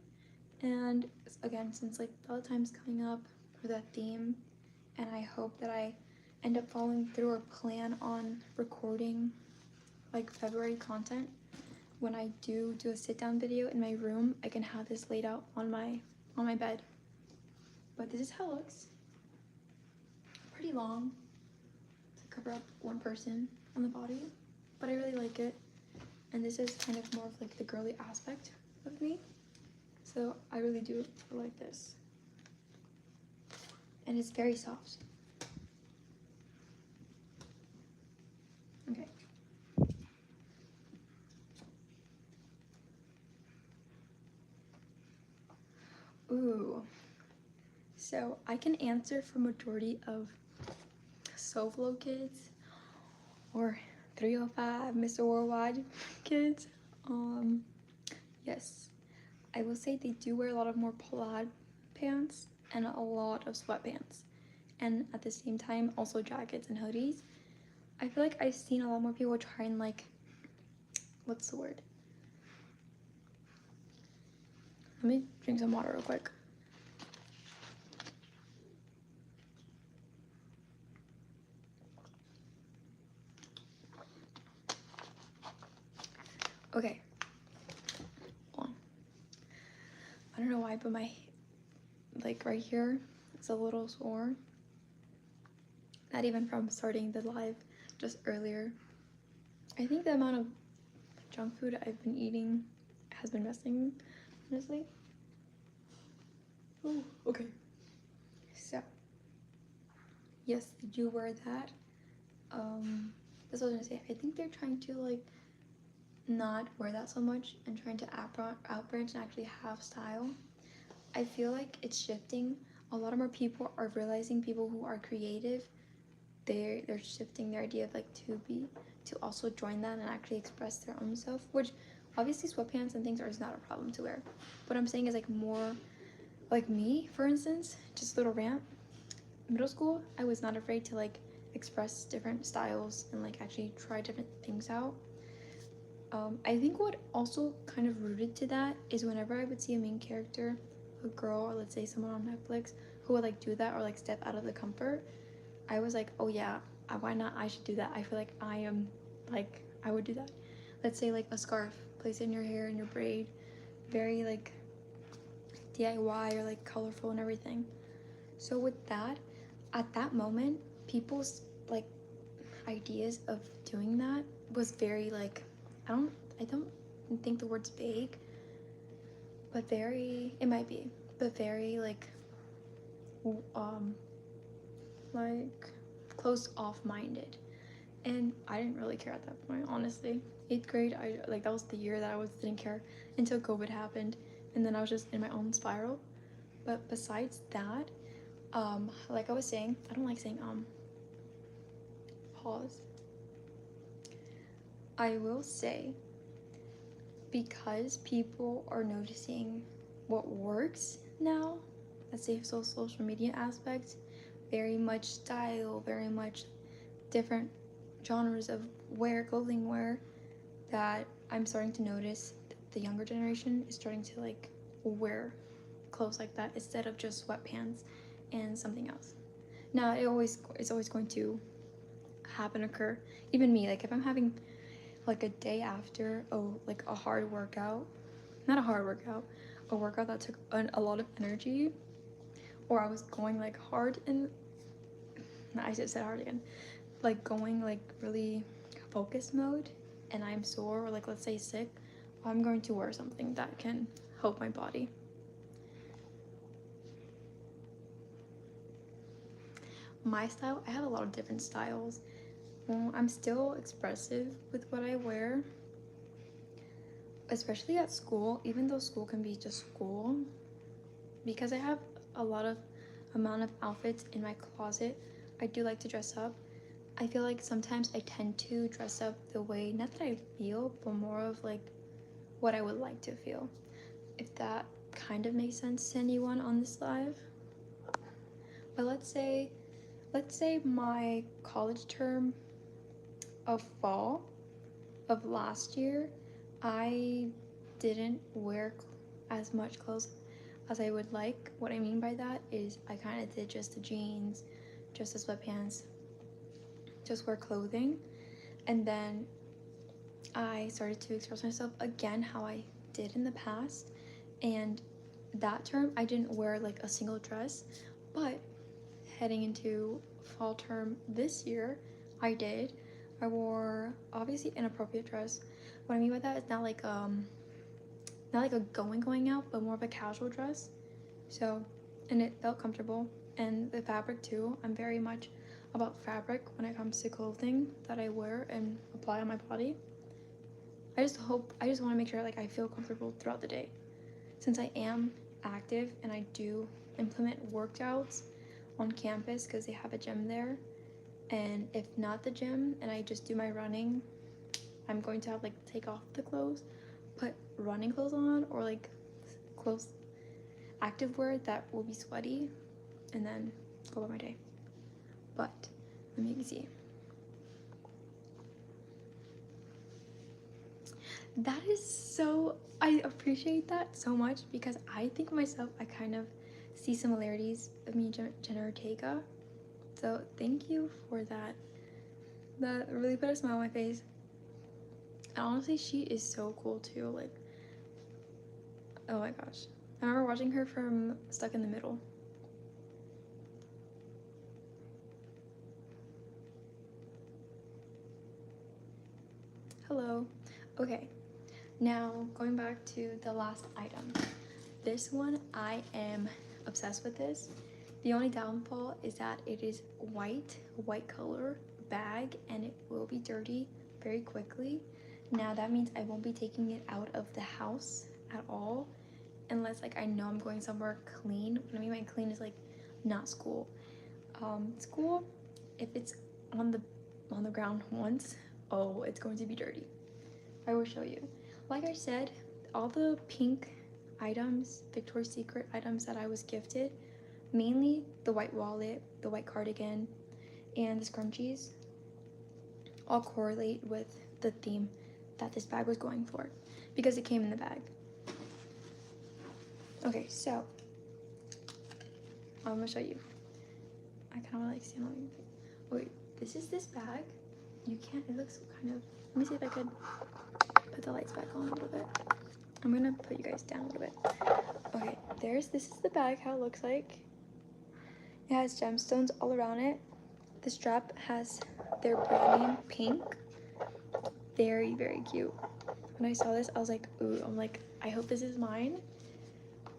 Speaker 1: And again, since like Valentine's coming up for that theme, and I hope that I end up following through or plan on recording like February content, when I do a sit-down video in my room, I can have this laid out on my bed. But this is how it looks. Pretty long to cover up one person on the body, but I really like it. And this is kind of more of like the girly aspect of me, so I really do like this. And it's very soft. Okay. Ooh. So I can answer for majority of SoFlo kids or 305 Mr. Worldwide kids. Yes, I will say they do wear a lot of more plaid pants and a lot of sweatpants, and at the same time also jackets and hoodies. I feel like I've seen a lot more people try and like, what's the word? Let me drink some water real quick. Okay. Hold on. I don't know why, but my, like right here, it's a little sore. Not even from starting the live just earlier. I think the amount of junk food I've been eating has been messing, honestly. Oh, okay. So, yes, they do wear that. That's what I was gonna say. I think they're trying to like not wear that so much and trying to outbranch and actually have style. I feel like it's shifting. A lot of more people are realizing, people who are creative, they're shifting their idea of like to also join that and actually express their own self, which obviously sweatpants and things are not a problem to wear. What I'm saying is like more like me, for instance, just a little rant. Middle school, I was not afraid to like express different styles and like actually try different things out. I think what also kind of rooted to that is whenever I would see a main character, a girl, or let's say someone on Netflix who would like do that or like step out of the comfort, I was like, oh yeah, why not? I should do that. I feel like I am like, I would do that. Let's say like a scarf, place it in your hair and your braid, very like DIY or like colorful and everything. So with that, at that moment, people's like ideas of doing that was very like, I don't think the word's vague, but very, it might be, but very um like closed off minded. And I didn't really care at that point, honestly. 8th grade, I like that was the year that I was didn't care until COVID happened, and then I was just in my own spiral. But besides that, like I was saying, I don't like saying pause. I will say, because people are noticing what works now, let's say social media aspects, very much style, very much different genres of clothing wear, that I'm starting to notice the younger generation is starting to like wear clothes like that instead of just sweatpants and something else. Now it's always going to occur. Even me, like if I'm having like a day after like a hard workout, not a hard workout, a workout that took a lot of energy, or I was going like hard and I just said hard again, like going like really focus mode, and I'm sore or like let's say sick, I'm going to wear something that can help my body. My style, I have a lot of different styles. Well, I'm still expressive with what I wear, especially at school, even though school can be just school, because I have a lot of amount of outfits in my closet. I do like to dress up. I feel like sometimes I tend to dress up the way, not that I feel, but more of like what I would like to feel. If that kind of makes sense to anyone on this live. But let's say my college term of fall of last year, I didn't wear as much clothes as I would like. What I mean by that is I kind of did just the jeans, just the sweatpants, just wear clothing. And then I started to express myself again how I did in the past. And that term, I didn't wear like a single dress, but heading into fall term this year, I did. I wore obviously inappropriate dress. What I mean by that is not like a going out, but more of a casual dress. So, and it felt comfortable, and the fabric too. I'm very much about fabric when it comes to clothing that I wear and apply on my body. I just want to make sure like I feel comfortable throughout the day. Since I am active and I do implement workouts on campus because they have a gym there, and if not the gym and I just do my running, I'm going to have like take off the clothes, put running clothes on, or like clothes active wear that will be sweaty, and then go about my day. But let me see. That is so, I appreciate that so much because I think myself, I kind of see similarities of me and Jenna Ortega. So thank you for that. That really put a smile on my face. And honestly, she is so cool too. Like, oh my gosh. I remember watching her from Stuck in the Middle. Hello. Okay, now going back to the last item. This one, I am obsessed with this. The only downfall is that it is white color bag, and it will be dirty very quickly. Now that means I won't be taking it out of the house at all unless like I know I'm going somewhere clean. What I mean by clean is like not school. School, if it's on the ground once, oh, it's going to be dirty. I will show you. Like I said, all the pink items, Victoria's Secret items that I was gifted, mainly the white wallet, the white cardigan, and the scrunchies all correlate with the theme that this bag was going for because it came in the bag. Okay, so I'm gonna show you. I kind of want to like stand on you. Wait, this is this bag. You can't, it looks kind of, let me see if I could put the lights back on a little bit. I'm gonna put you guys down a little bit. Okay, this is the bag, how it looks like. It has gemstones all around it. The strap has their brand name, Pink. Very, very cute. When I saw this, I was like, ooh, I'm like, I hope this is mine.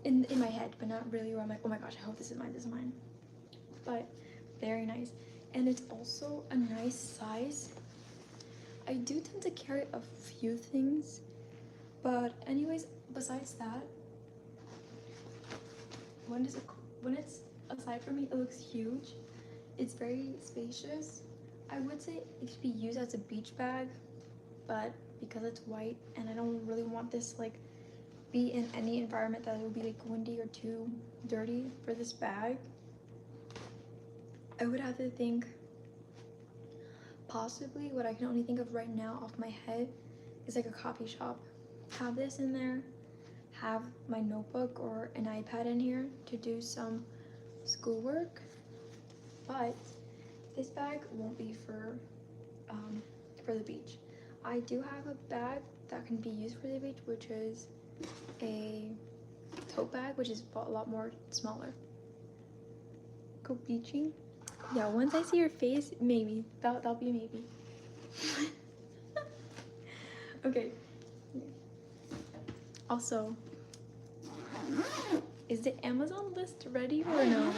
Speaker 1: In my head, but not really where I'm like, oh my gosh, I hope this is mine. But very nice. And it's also a nice size. I do tend to carry a few things, but anyways, besides that, when it's aside from me, it looks huge. It's very spacious. I would say it should be used as a beach bag, but because it's white and I don't really want this like be in any environment that will be like windy or too dirty for this bag, I would have to think possibly what I can only think of right now off my head is like a coffee shop. Have this in there, have my notebook or an iPad in here to do some schoolwork, but this bag won't be for the beach. I do have a bag that can be used for the beach, which is a tote bag, which is a lot more smaller. Go beaching? Yeah, once I see your face, maybe. That'll be maybe. Okay. Also, is the Amazon list ready or no?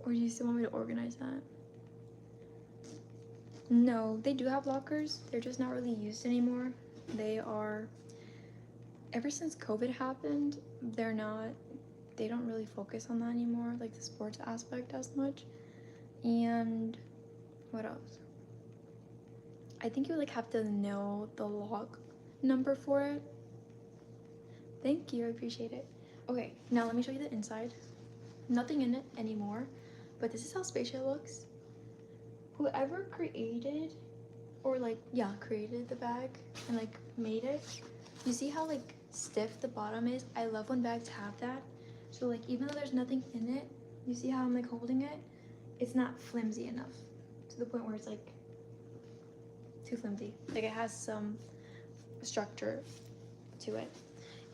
Speaker 1: Or do you still want me to organize that? No, they do have lockers. They're just not really used anymore. They are, ever since COVID happened, they don't really focus on that anymore, like the sports aspect as much. And what else? I think you like have to know the lock number for it. Thank you, I appreciate it. Okay, now let me show you the inside. Nothing in it anymore, but this is how spacious it looks. Whoever created created the bag and like made it, you see how like stiff the bottom is? I love when bags have that. So like even though there's nothing in it, you see how I'm like holding it? It's not flimsy enough to the point where it's like too flimsy. Like it has some structure to it.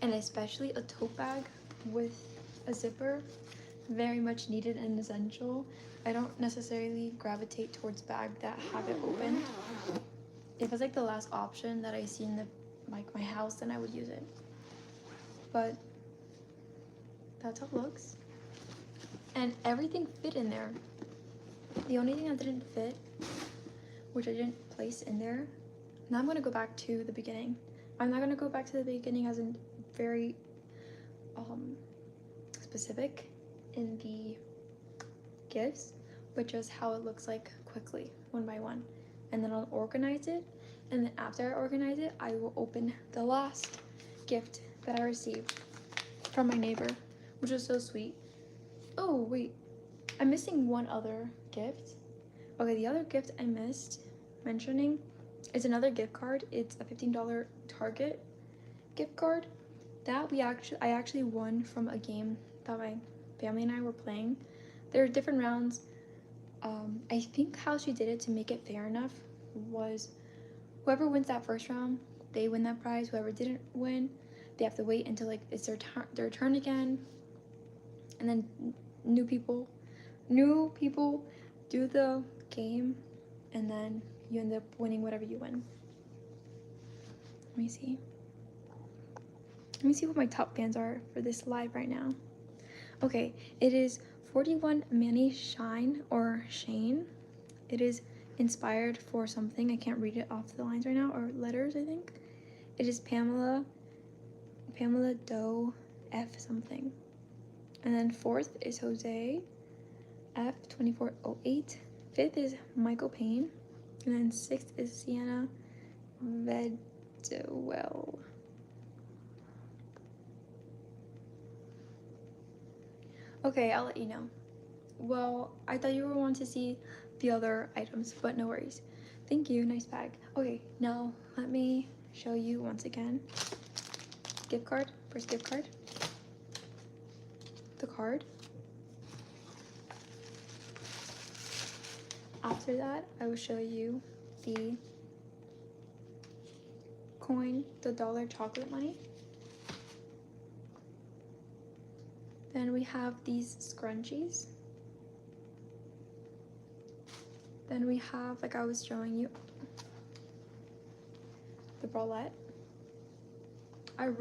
Speaker 1: And especially a tote bag with a zipper, very much needed and essential. I don't necessarily gravitate towards bags that have it open. If it's like the last option that I see in the my house, then I would use it. But that's how it looks. And everything fit in there. The only thing that didn't fit, which I didn't place in there, now I'm gonna go back to the beginning. I'm not gonna go back to the beginning as in very specific in the gifts, but just how it looks like quickly, one by one. And then I'll organize it, and then after I organize it, I will open the last gift that I received from my neighbor, which was so sweet. Oh wait, I'm missing one other gift. Okay, the other gift I missed mentioning is another gift card. It's a $15 Target gift card that I actually won from a game that my family and I were playing. There are different rounds. I think how she did it to make it fair enough was whoever wins that first round, they win that prize. Whoever didn't win, they have to wait until like it's their turn again, and then new people do the game, and then you end up winning whatever you win. Let me see what my top fans are for this live right now. Okay, it is 41 Manny Shine or Shane. It is inspired for something. I can't read it off the lines right now, or letters, I think. It is Pamela Doe F something. And then fourth is Jose F 2408. Fifth is Michael Payne. And then sixth is Sienna Vedwell. Okay, I'll let you know Well, I thought you were wanting to see the other items, but no worries. Thank you, nice bag. Okay, now let me show you once again. Gift card, first gift card. The card. After that, I will show you the coin, the dollar chocolate money. Then we have these scrunchies. Then we have, like I was showing you, the bralette. I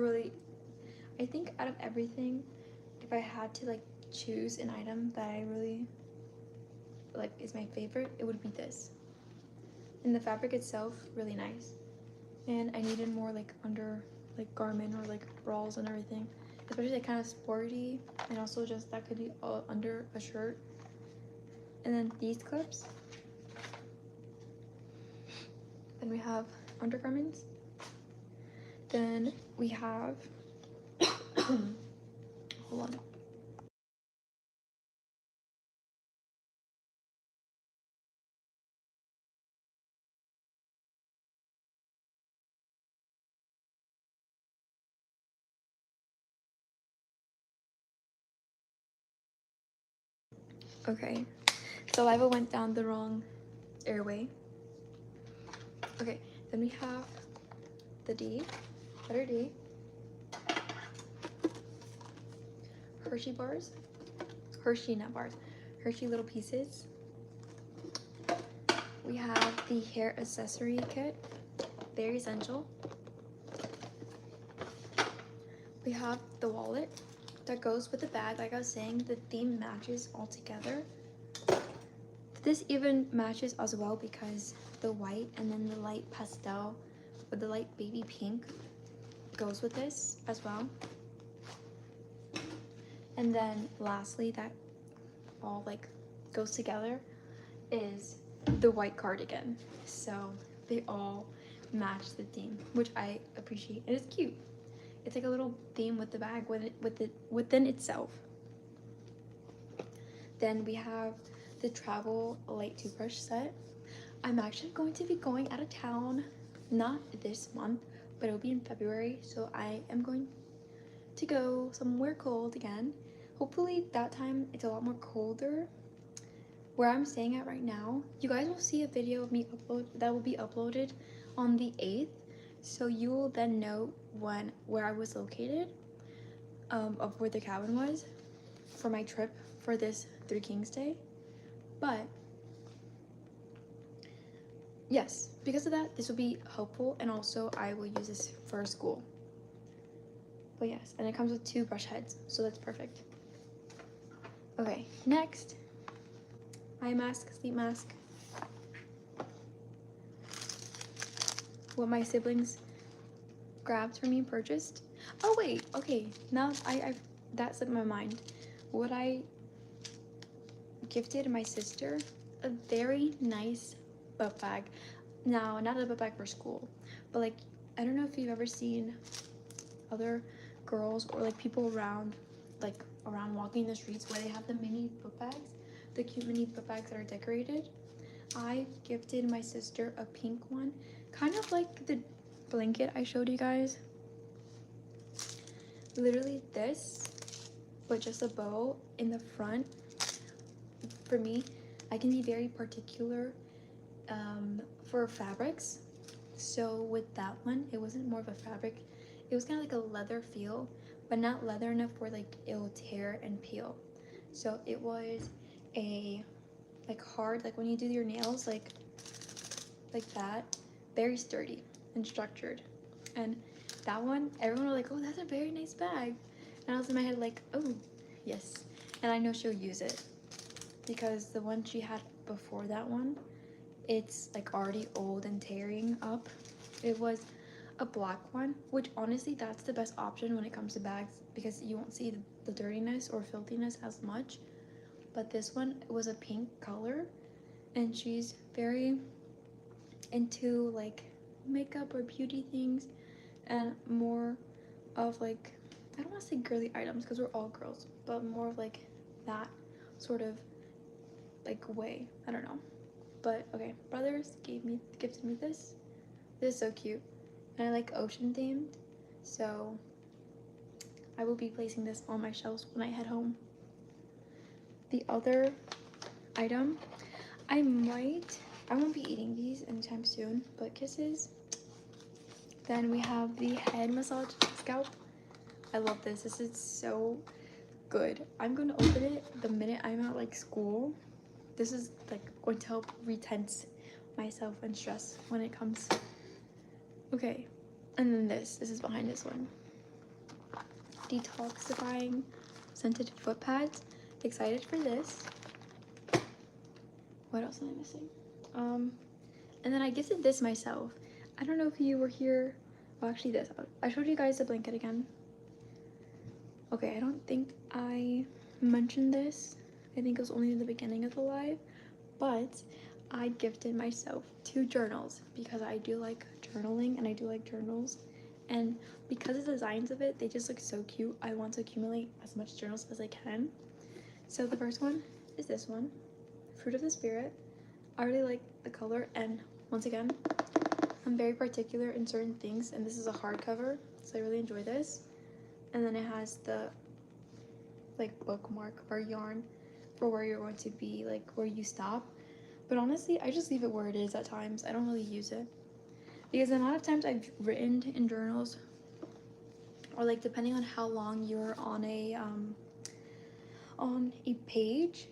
Speaker 1: think out of everything, if I had to like choose an item that I really like is my favorite, it would be this. And the fabric itself, really nice. And I needed more like under like garment or like bras and everything, especially like kind of sporty, and also just that could be all under a shirt. And then these clips. Then we have undergarments. Then we have hold on. Okay, saliva went down the wrong airway. Okay, then we have the D, letter D, Hershey bars, Hershey nut bars, Hershey little pieces. We have the hair accessory kit, very essential. We have the wallet that goes with the bag. Like I was saying, the theme matches all together. This even matches as well because the white and then the light pastel or the light baby pink goes with this as well. And then lastly, that all like goes together is the white cardigan. So they all match the theme, which I appreciate. And it's cute. It's like a little theme with the bag within itself. Then we have the travel light toothbrush set. I'm actually going to be going out of town, not this month, but it'll be in February. So I am going to go somewhere cold again. Hopefully that time it's a lot more colder. Where I'm staying at right now, you guys will see a video of me that will be uploaded on the 8th. So you will then know where I was located, of where the cabin was for my trip for this Three Kings Day. But yes, because of that, this will be helpful, and also I will use this for school. But yes, and it comes with 2 brush heads, so that's perfect. Okay, next, eye mask, sleep mask. What my siblings grabbed for me and purchased. Oh wait, okay, now that slipped my mind. What I gifted my sister, a very nice book bag. Now, not a book bag for school, but like, I don't know if you've ever seen other girls or like people around walking the streets where they have the mini book bags, the cute mini book bags that are decorated. I gifted my sister a pink one, kind of like the blanket I showed you guys. Literally this, but just a bow in the front. For me, I can be very particular for fabrics. So with that one, it wasn't more of a fabric. It was kind of like a leather feel, but not leather enough where like it'll tear and peel. So it was a like hard, like when you do your nails, like that, very sturdy and structured. And that one, everyone was like, oh, that's a very nice bag. And I was in my head like, oh, yes. And I know she'll use it because the one she had before that one, it's like already old and tearing up. It was a black one, which honestly that's the best option when it comes to bags because you won't see the dirtiness or filthiness as much. But this one was a pink color, and she's very into like makeup or beauty things and more of like, I don't want to say girly items because we're all girls, but more of like that sort of like way. I don't know. But okay, brothers gifted me this. This is so cute. And I like ocean themed. So I will be placing this on my shelves when I head home. The other item, I won't be eating these anytime soon, but kisses. Then we have the head massage scalp. I love this. This is so good. I'm going to open it the minute I'm at like school. This is like going to help retense myself and stress when it comes. Okay, and then this is behind this one. Detoxifying scented foot pads. Excited for this. What else am I missing? And then I gifted this myself. I don't know if you were here. Well, actually this. I showed you guys the blanket again. Okay, I don't think I mentioned this. I think it was only in the beginning of the live. But I gifted myself 2 journals because I do like journaling and I do like journals. And because of the designs of it, they just look so cute. I want to accumulate as much journals as I can. So the first one is this one, Fruit of the Spirit. I really like the color, and once again, I'm very particular in certain things, and this is a hardcover, so I really enjoy this. And then it has the like bookmark or yarn for where you're going to be, like where you stop. But honestly, I just leave it where it is at times. I don't really use it because a lot of times I've written in journals, or like depending on how long you're on a page,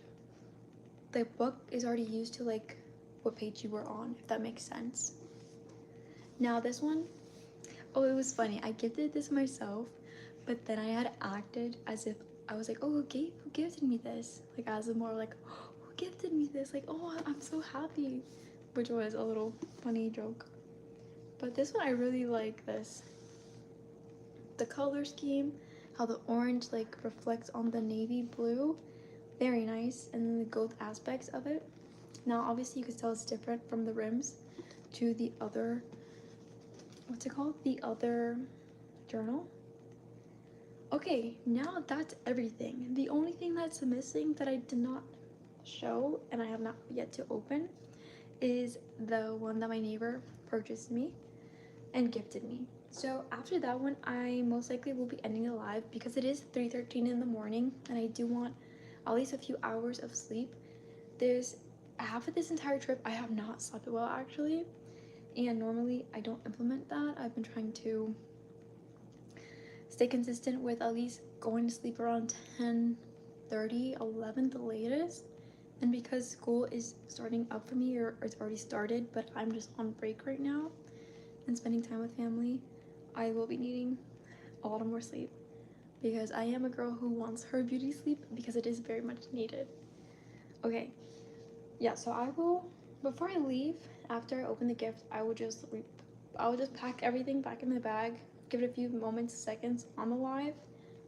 Speaker 1: the book is already used to like what page you were on, if that makes sense. Now this one, oh, it was funny. I gifted this myself, but then I had acted as if I was like, oh, who gifted me this? Like as a more like, oh, who gifted me this? Like, oh, I'm so happy, which was a little funny joke. But this one, I really like this. The color scheme, how the orange like reflects on the navy blue, very nice. And then the gold aspects of it. Now obviously you can tell it's different from the rims to the other, what's it called, the other journal. Okay, now that's everything. The only thing that's missing that I did not show and I have not yet to open is the one that my neighbor purchased me and gifted me. So after that one, I most likely will be ending the live because it is 3:13 in the morning and I do want at least a few hours of sleep. There's half of this entire trip I have not slept well actually, and normally I don't implement that. I've been trying to stay consistent with at least going to sleep around 10:30, 11 the latest. And because school is starting up for me, or it's already started, but I'm just on break right now and spending time with family, I will be needing a lot of more sleep because I am a girl who wants her beauty sleep because it is very much needed. Okay, yeah, so I will, before I leave, after I open the gift, I will just pack everything back in the bag, give it a few moments, seconds on the live,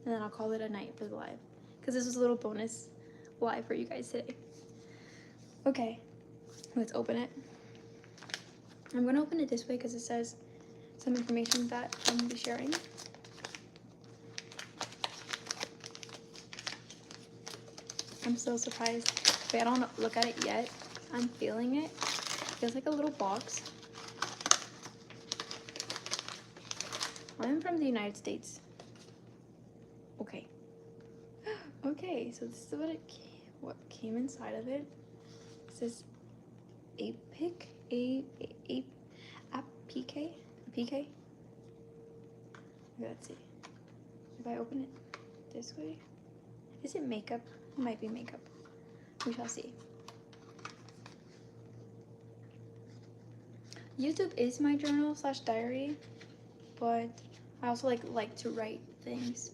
Speaker 1: and then I'll call it a night for the live because this was a little bonus live for you guys today. Okay, let's open it. I'm gonna open it this way because it says some information that I'm gonna be sharing. I'm so surprised. Wait, I don't look at it yet. I'm feeling it. It feels like a little box. I'm from the United States. Okay. Okay, so this is what came inside of it. It says APK. Let's see. If I open it this way, is it makeup? It might be makeup. We shall see. YouTube is my journal / diary, but I also like to write things.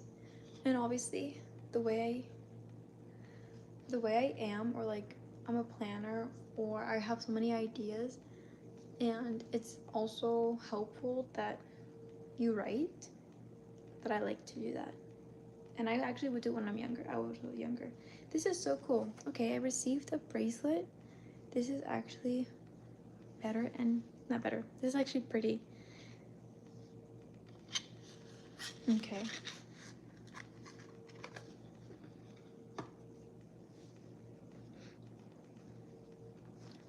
Speaker 1: And obviously, the way I am, or like I'm a planner, or I have so many ideas, and it's also helpful that you write, that I like to do that. And I actually would do it when I'm younger. I was really younger. This is so cool. Okay, I received a bracelet. This is actually better, and not better. This is actually pretty. Okay.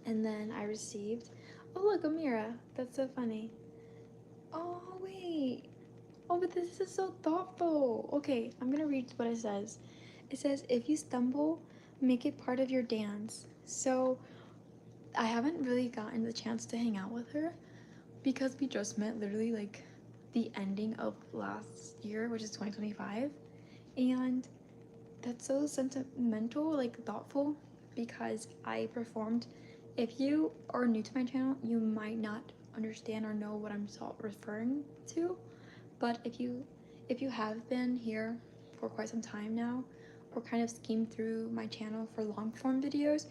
Speaker 1: And then I received, oh look, a mirror. That's so funny. Oh wait. Oh, but this is so thoughtful. Okay, I'm gonna read what it says. It says, if you stumble, make it part of your dance. So I haven't really gotten the chance to hang out with her because we just met literally like the ending of last year, which is 2025. And that's so sentimental, like thoughtful, because I performed. If you are new to my channel, you might not understand or know what I'm referring to. But if you have been here for quite some time now, or kind of skimmed through my channel for long form videos,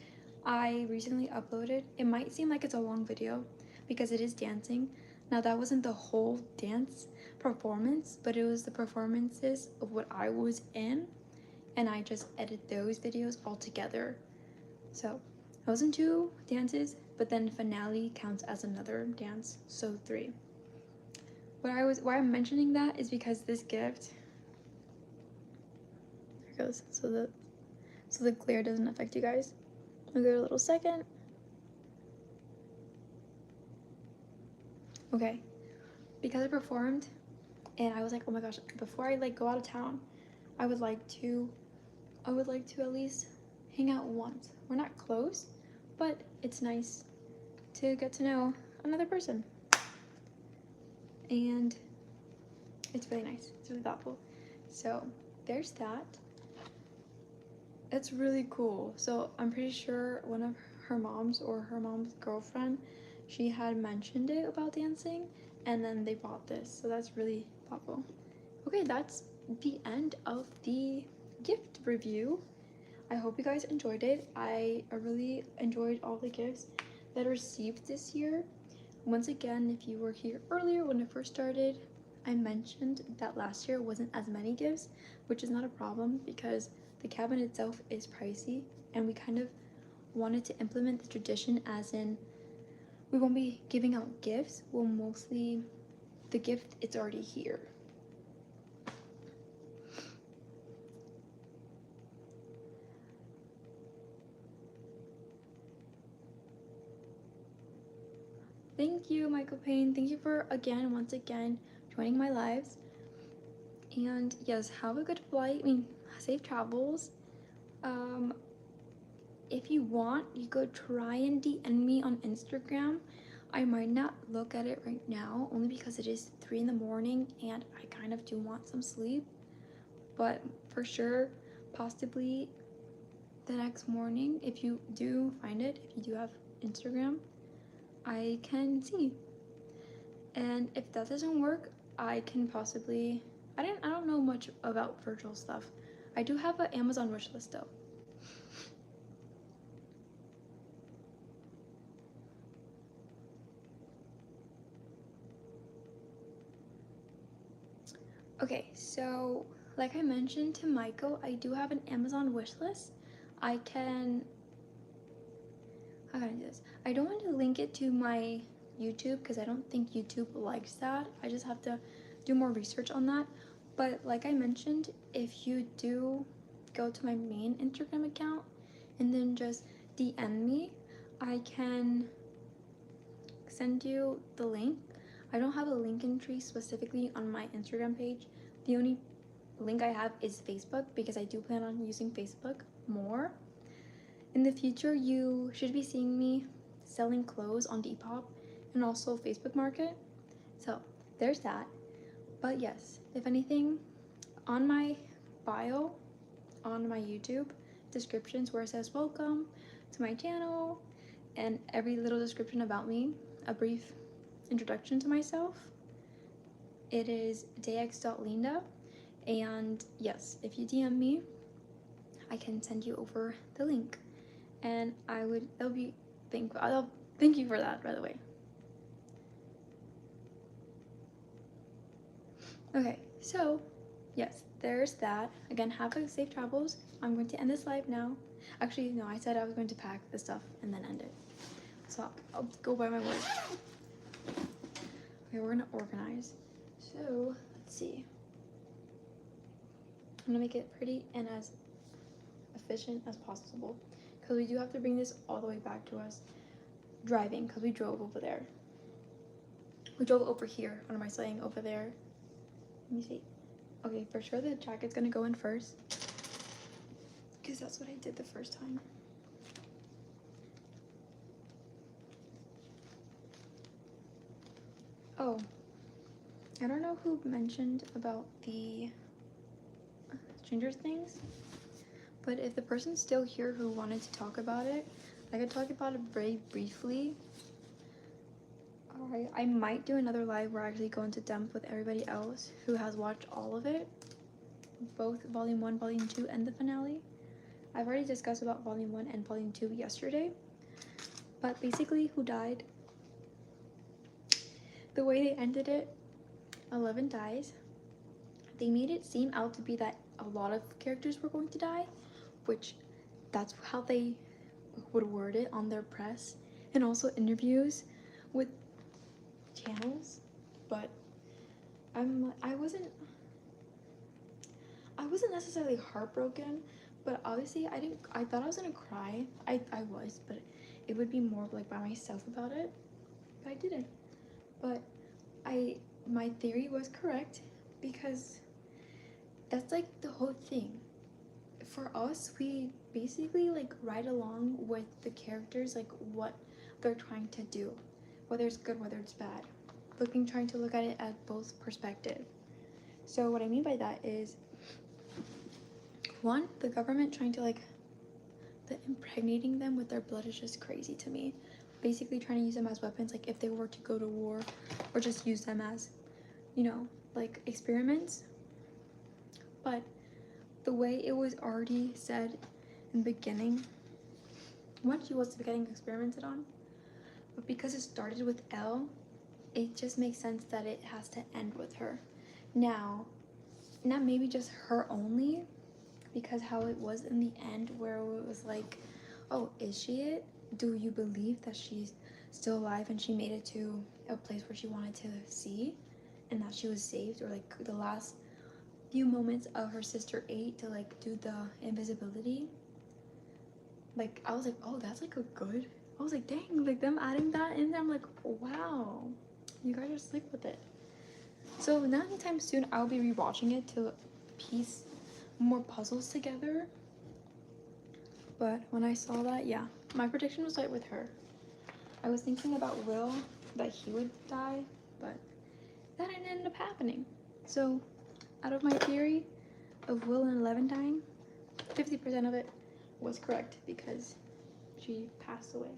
Speaker 1: I recently uploaded. It might seem like it's a long video because it is dancing. Now that wasn't the whole dance performance, but it was the performances of what I was in, and I just edit those videos all together. So I was in 2 dances, but then finale counts as another dance, so 3. Why I'm mentioning that is because this gift, there it goes, so the glare doesn't affect you guys. I'll give it a little second. Okay, because I performed and I was like, oh my gosh, before I like go out of town, I would like to at least hang out once. We're not close, but it's nice to get to know another person. And it's really nice. It's really thoughtful. So there's that. It's really cool. So I'm pretty sure one of her moms or her mom's girlfriend, she had mentioned it about dancing, and then they bought this. So that's really thoughtful. Okay, that's the end of the gift review. I hope you guys enjoyed it. I really enjoyed all the gifts that I received this year. Once again, if you were here earlier when I first started, I mentioned that last year wasn't as many gifts, which is not a problem because the cabin itself is pricey, and we kind of wanted to implement the tradition, as in we won't be giving out gifts. We'll mostly, the gift, it's already here. Thank you, Michael Payne. Thank you for once again joining my lives. And yes, have a good flight. Safe travels. If you want, you could try and DM me on Instagram. I might not look at it right now, only because it is 3 in the morning and I kind of do want some sleep. But for sure, possibly the next morning, if you do find it, if you do have Instagram, I can see. And if that doesn't work, I can possibly, I don't know much about virtual stuff. I do have an Amazon wish list though. Okay, so like I mentioned to Michael, I do have an Amazon wish list. How can I do this? I don't want to link it to my YouTube because I don't think YouTube likes that. I just have to do more research on that. But like I mentioned, if you do go to my main Instagram account and then just DM me, I can send you the link. I don't have a link tree specifically on my Instagram page. The only link I have is Facebook because I do plan on using Facebook more. In the future, you should be seeing me selling clothes on Depop and also Facebook Market. So there's that. But yes, if anything, on my bio, on my YouTube descriptions where it says welcome to my channel and every little description about me, a brief introduction to myself, it is dx.linda. And yes, if you DM me, I can send you over the link. And that'll be thank you for that, by the way. Okay, so yes, there's that. Again, have a safe travels. I'm going to end this live now. Actually, no, I said I was going to pack the stuff and then end it. So I'll go by my word. Okay, we're gonna organize. So let's see. I'm gonna make it pretty and as efficient as possible because we do have to bring this all the way back to us. driving because we drove over there. We drove over here. What am I saying? Over there. Let me see. Okay, for sure the jacket's gonna go in first because that's what I did the first time. Oh, I don't know who mentioned about the Stranger Things, but if the person's still here who wanted to talk about it, I could talk about it very briefly. Alright, I might do another live where I actually go into depth with everybody else who has watched all of it, both Volume 1, Volume 2, and the finale. I've already discussed about Volume 1 and Volume 2 yesterday, but basically who died, the way they ended it, 11 dies. They made it seem out to be that a lot of characters were going to die, which that's how they would word it on their press and also interviews with channels. But I wasn't necessarily heartbroken, but obviously I thought I was gonna cry. I was, but it would be more like by myself about it, but I didn't. But my theory was correct because that's like the whole thing. For us, we basically like ride along with the characters, like what they're trying to do, whether it's good, whether it's bad, trying to look at it at both perspective. So what I mean by that is, one, the government trying to like, the impregnating them with their blood is just crazy to me. Basically trying to use them as weapons, like if they were to go to war, or just use them as, you know, like experiments. But the way it was already said in the beginning, what she was getting experimented on, but because it started with Elle, it just makes sense that it has to end with her. Now, not maybe just her only, because how it was in the end where it was like, oh, is she it? Do you believe that she's still alive and she made it to a place where she wanted to see and that she was saved? Or like the last few moments of her sister 8 to like do the invisibility, like I was like, oh, that's like a good, I was like, dang, like them adding that in there, I'm like, wow, you guys are slick with it. So not anytime soon I'll be rewatching it to piece more puzzles together. But when I saw that, yeah, my prediction was right with her. I was thinking about Will, that he would die, but that didn't end up happening. So out of my theory of Will and 11 dying, 50% of it was correct because she passed away.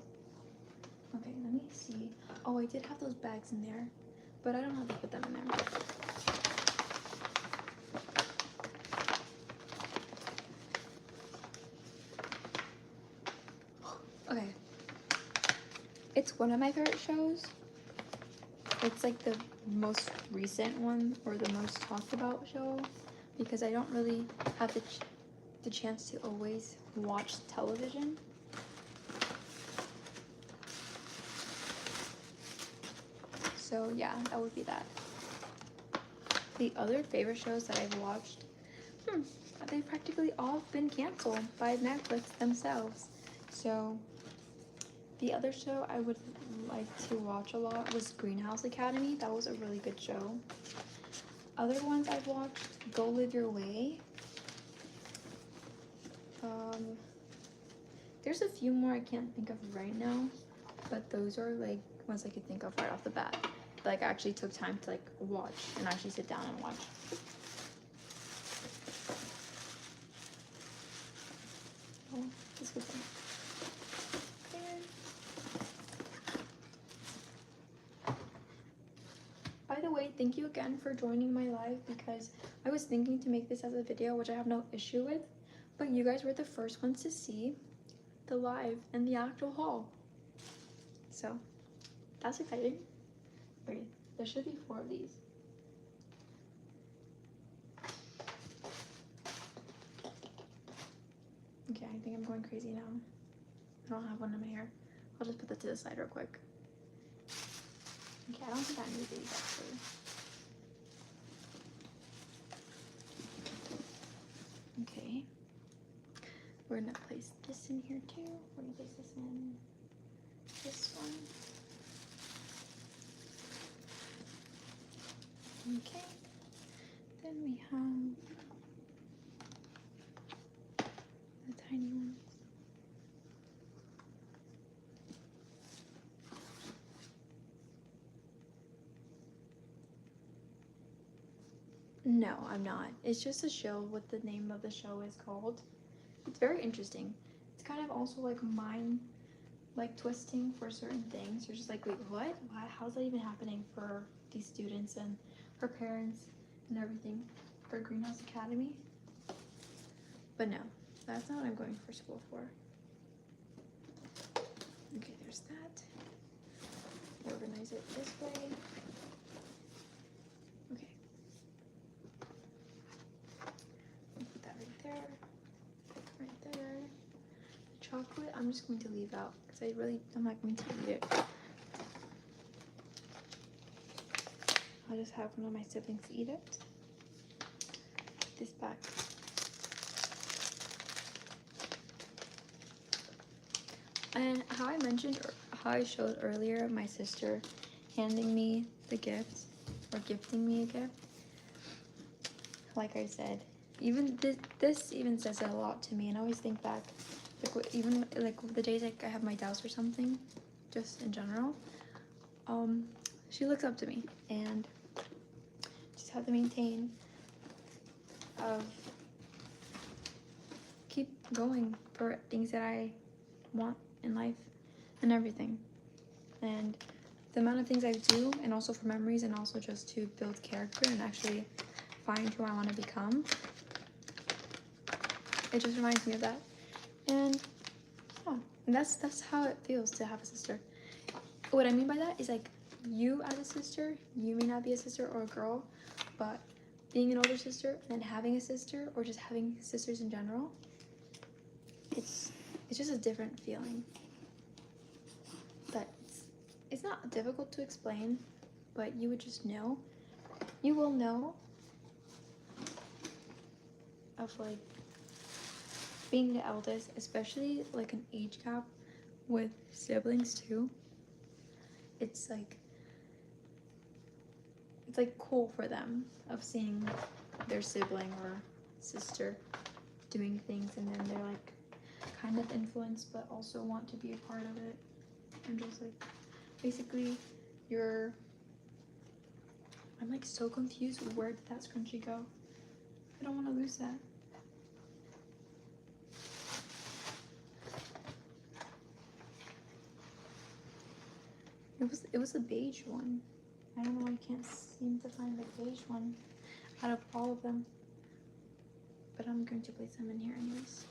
Speaker 1: Okay, let me see. Oh, I did have those bags in there, but I don't know how to put them in there. Okay. It's one of my favorite shows. It's like the most recent one or the most talked about show because I don't really have the chance to always watch television. So yeah, that would be that. The other favorite shows that I've watched, they've practically all been canceled by Netflix themselves. So the other show I would like to watch a lot was Greenhouse Academy. That was a really good show. Other ones I've watched, Go Live Your Way. There's a few more I can't think of right now, but those are like ones I could think of right off the bat. Like I actually took time to like watch and actually sit down and watch. Oh, this was one. By the way, thank you again for joining my live because I was thinking to make this as a video, which I have no issue with, but you guys were the first ones to see the live and the actual haul. So that's exciting. Wait, there should be 4 of these. Okay, I think I'm going crazy now. I don't have one in my hair. I'll just put that to the side real quick. Okay, I don't think I need these actually. Okay. We're gonna place this in here too. We're gonna place this in this one. Okay. Then we have the tiny ones. No, I'm not. It's just a show. What the name of the show is called. It's very interesting. It's kind of also like mind, like twisting for certain things. You're just like, wait, what? Why? How's that even happening for these students and her parents and everything for Greenhouse Academy? But no, that's not what I'm going for school for. Okay, there's that. Organize it this way. Okay. Put that right there. Right there. The chocolate, I'm just going to leave out because I'm not going to eat it. I'll just have one of my siblings eat it. Put this back. And how I mentioned, or how I showed earlier, my sister handing me the gift, or gifting me a gift. Like I said, even this even says a lot to me, and I always think back, like even like the days like I have my doubts or something, just in general. She looks up to me, and just have to maintain of keep going for things that I want in life and everything, and the amount of things I do, and also for memories, and also just to build character and actually find who I want to become. It just reminds me of that, and yeah, and that's how it feels to have a sister. What I mean by that is like you as a sister, you may not be a sister or a girl, but being an older sister and then having a sister, or just having sisters in general, it's just a different feeling. But it's not difficult to explain, but you would just know. You will know of like being the eldest, especially like an age gap with siblings too. It's like cool for them of seeing their sibling or sister doing things, and then they're like kind of influenced but also want to be a part of it, and just like basically I'm like so confused. Where did that scrunchie go? I don't want to lose that. It was a beige one. I don't know why I can't seem to find the beige one out of all of them. But I'm going to place them in here anyways.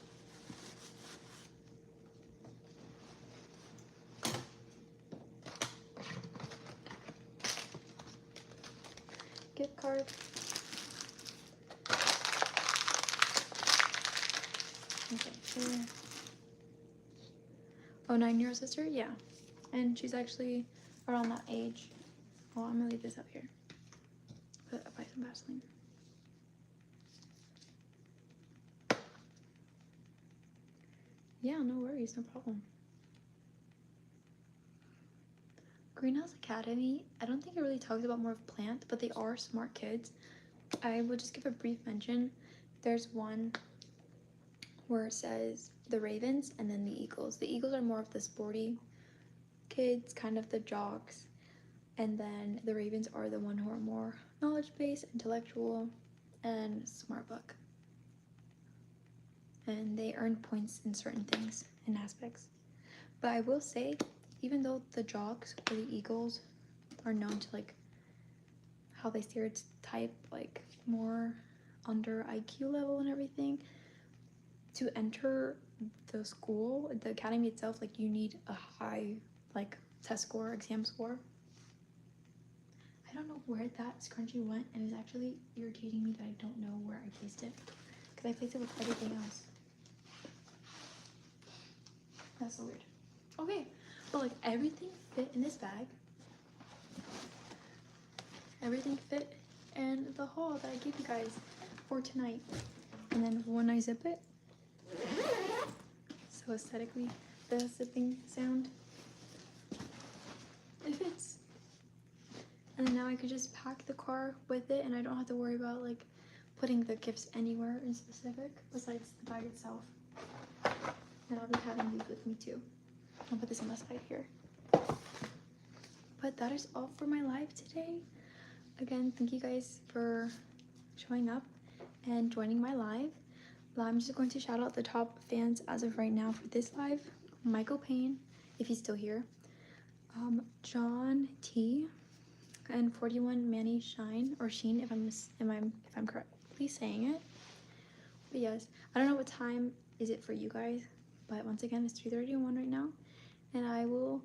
Speaker 1: Gift card. Okay, here. Oh, 9-year-old sister? Yeah. And she's actually around that age. Well, I'm gonna leave this up here. But apply some Vaseline. Yeah, no worries, no problem. Greenhouse Academy, I don't think it really talks about more of plant, but they are smart kids. I will just give a brief mention. There's one where it says the Ravens and then the Eagles. The Eagles are more of the sporty kids, kind of the jocks, and then the Ravens are the one who are more knowledge-based, intellectual, and smart book. And they earn points in certain things and aspects. But I will say, even though the jocks or the Eagles are known to like how they stereotype like more under IQ level and everything, to enter the school, the academy itself, like you need a high like test score, exam score. I don't know where that scrunchie went, and it's actually irritating me that I don't know where I placed it, because I placed it with everything else. That's so weird. Okay, but like everything fit in this bag. Everything fit in the haul that I gave you guys for tonight. And then when I zip it, so aesthetically, the zipping sound, it fits. And then now I could just pack the car with it and I don't have to worry about like putting the gifts anywhere in specific besides the bag itself. And I'll be having these with me too. I'll put this on the side here. But that is all for my live today. Again, thank you guys for showing up and joining my live. I'm just going to shout out the top fans as of right now for this live. Michael Payne, if he's still here. John T. And 41 Manny Shine or Sheen, if I'm correctly saying it. But yes, I don't know what time is it for you guys, but once again, it's 3:31 right now, and I will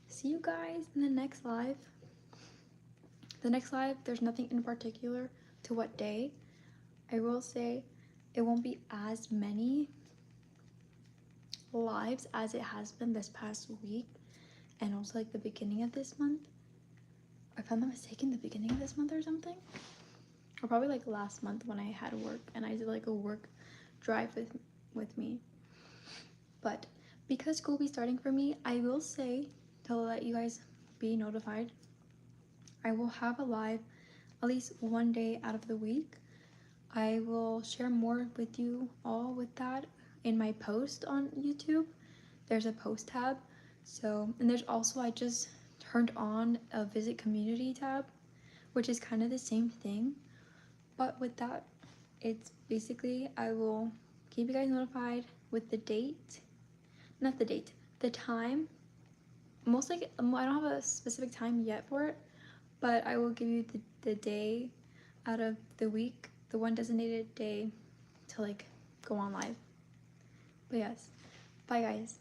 Speaker 1: see you guys in the next live. The next live, there's nothing in particular to what day. I will say it won't be as many lives as it has been this past week and also like the beginning of this month. If I'm not mistaken, the beginning of this month or something, or probably like last month when I had work and I did like a work drive with me. But because school will be starting for me, I will say, to let you guys be notified, I will have a live at least one day out of the week. I will share more with you all with that in my post on YouTube. There's a post tab. So, and there's also, I just turned on a visit community tab, which is kind of the same thing. But with that, it's basically, I will keep you guys notified with the date, not the date, the time. Most like, I don't have a specific time yet for it, but I will give you the day out of the week, the one designated day to like go on live. But yes, bye guys.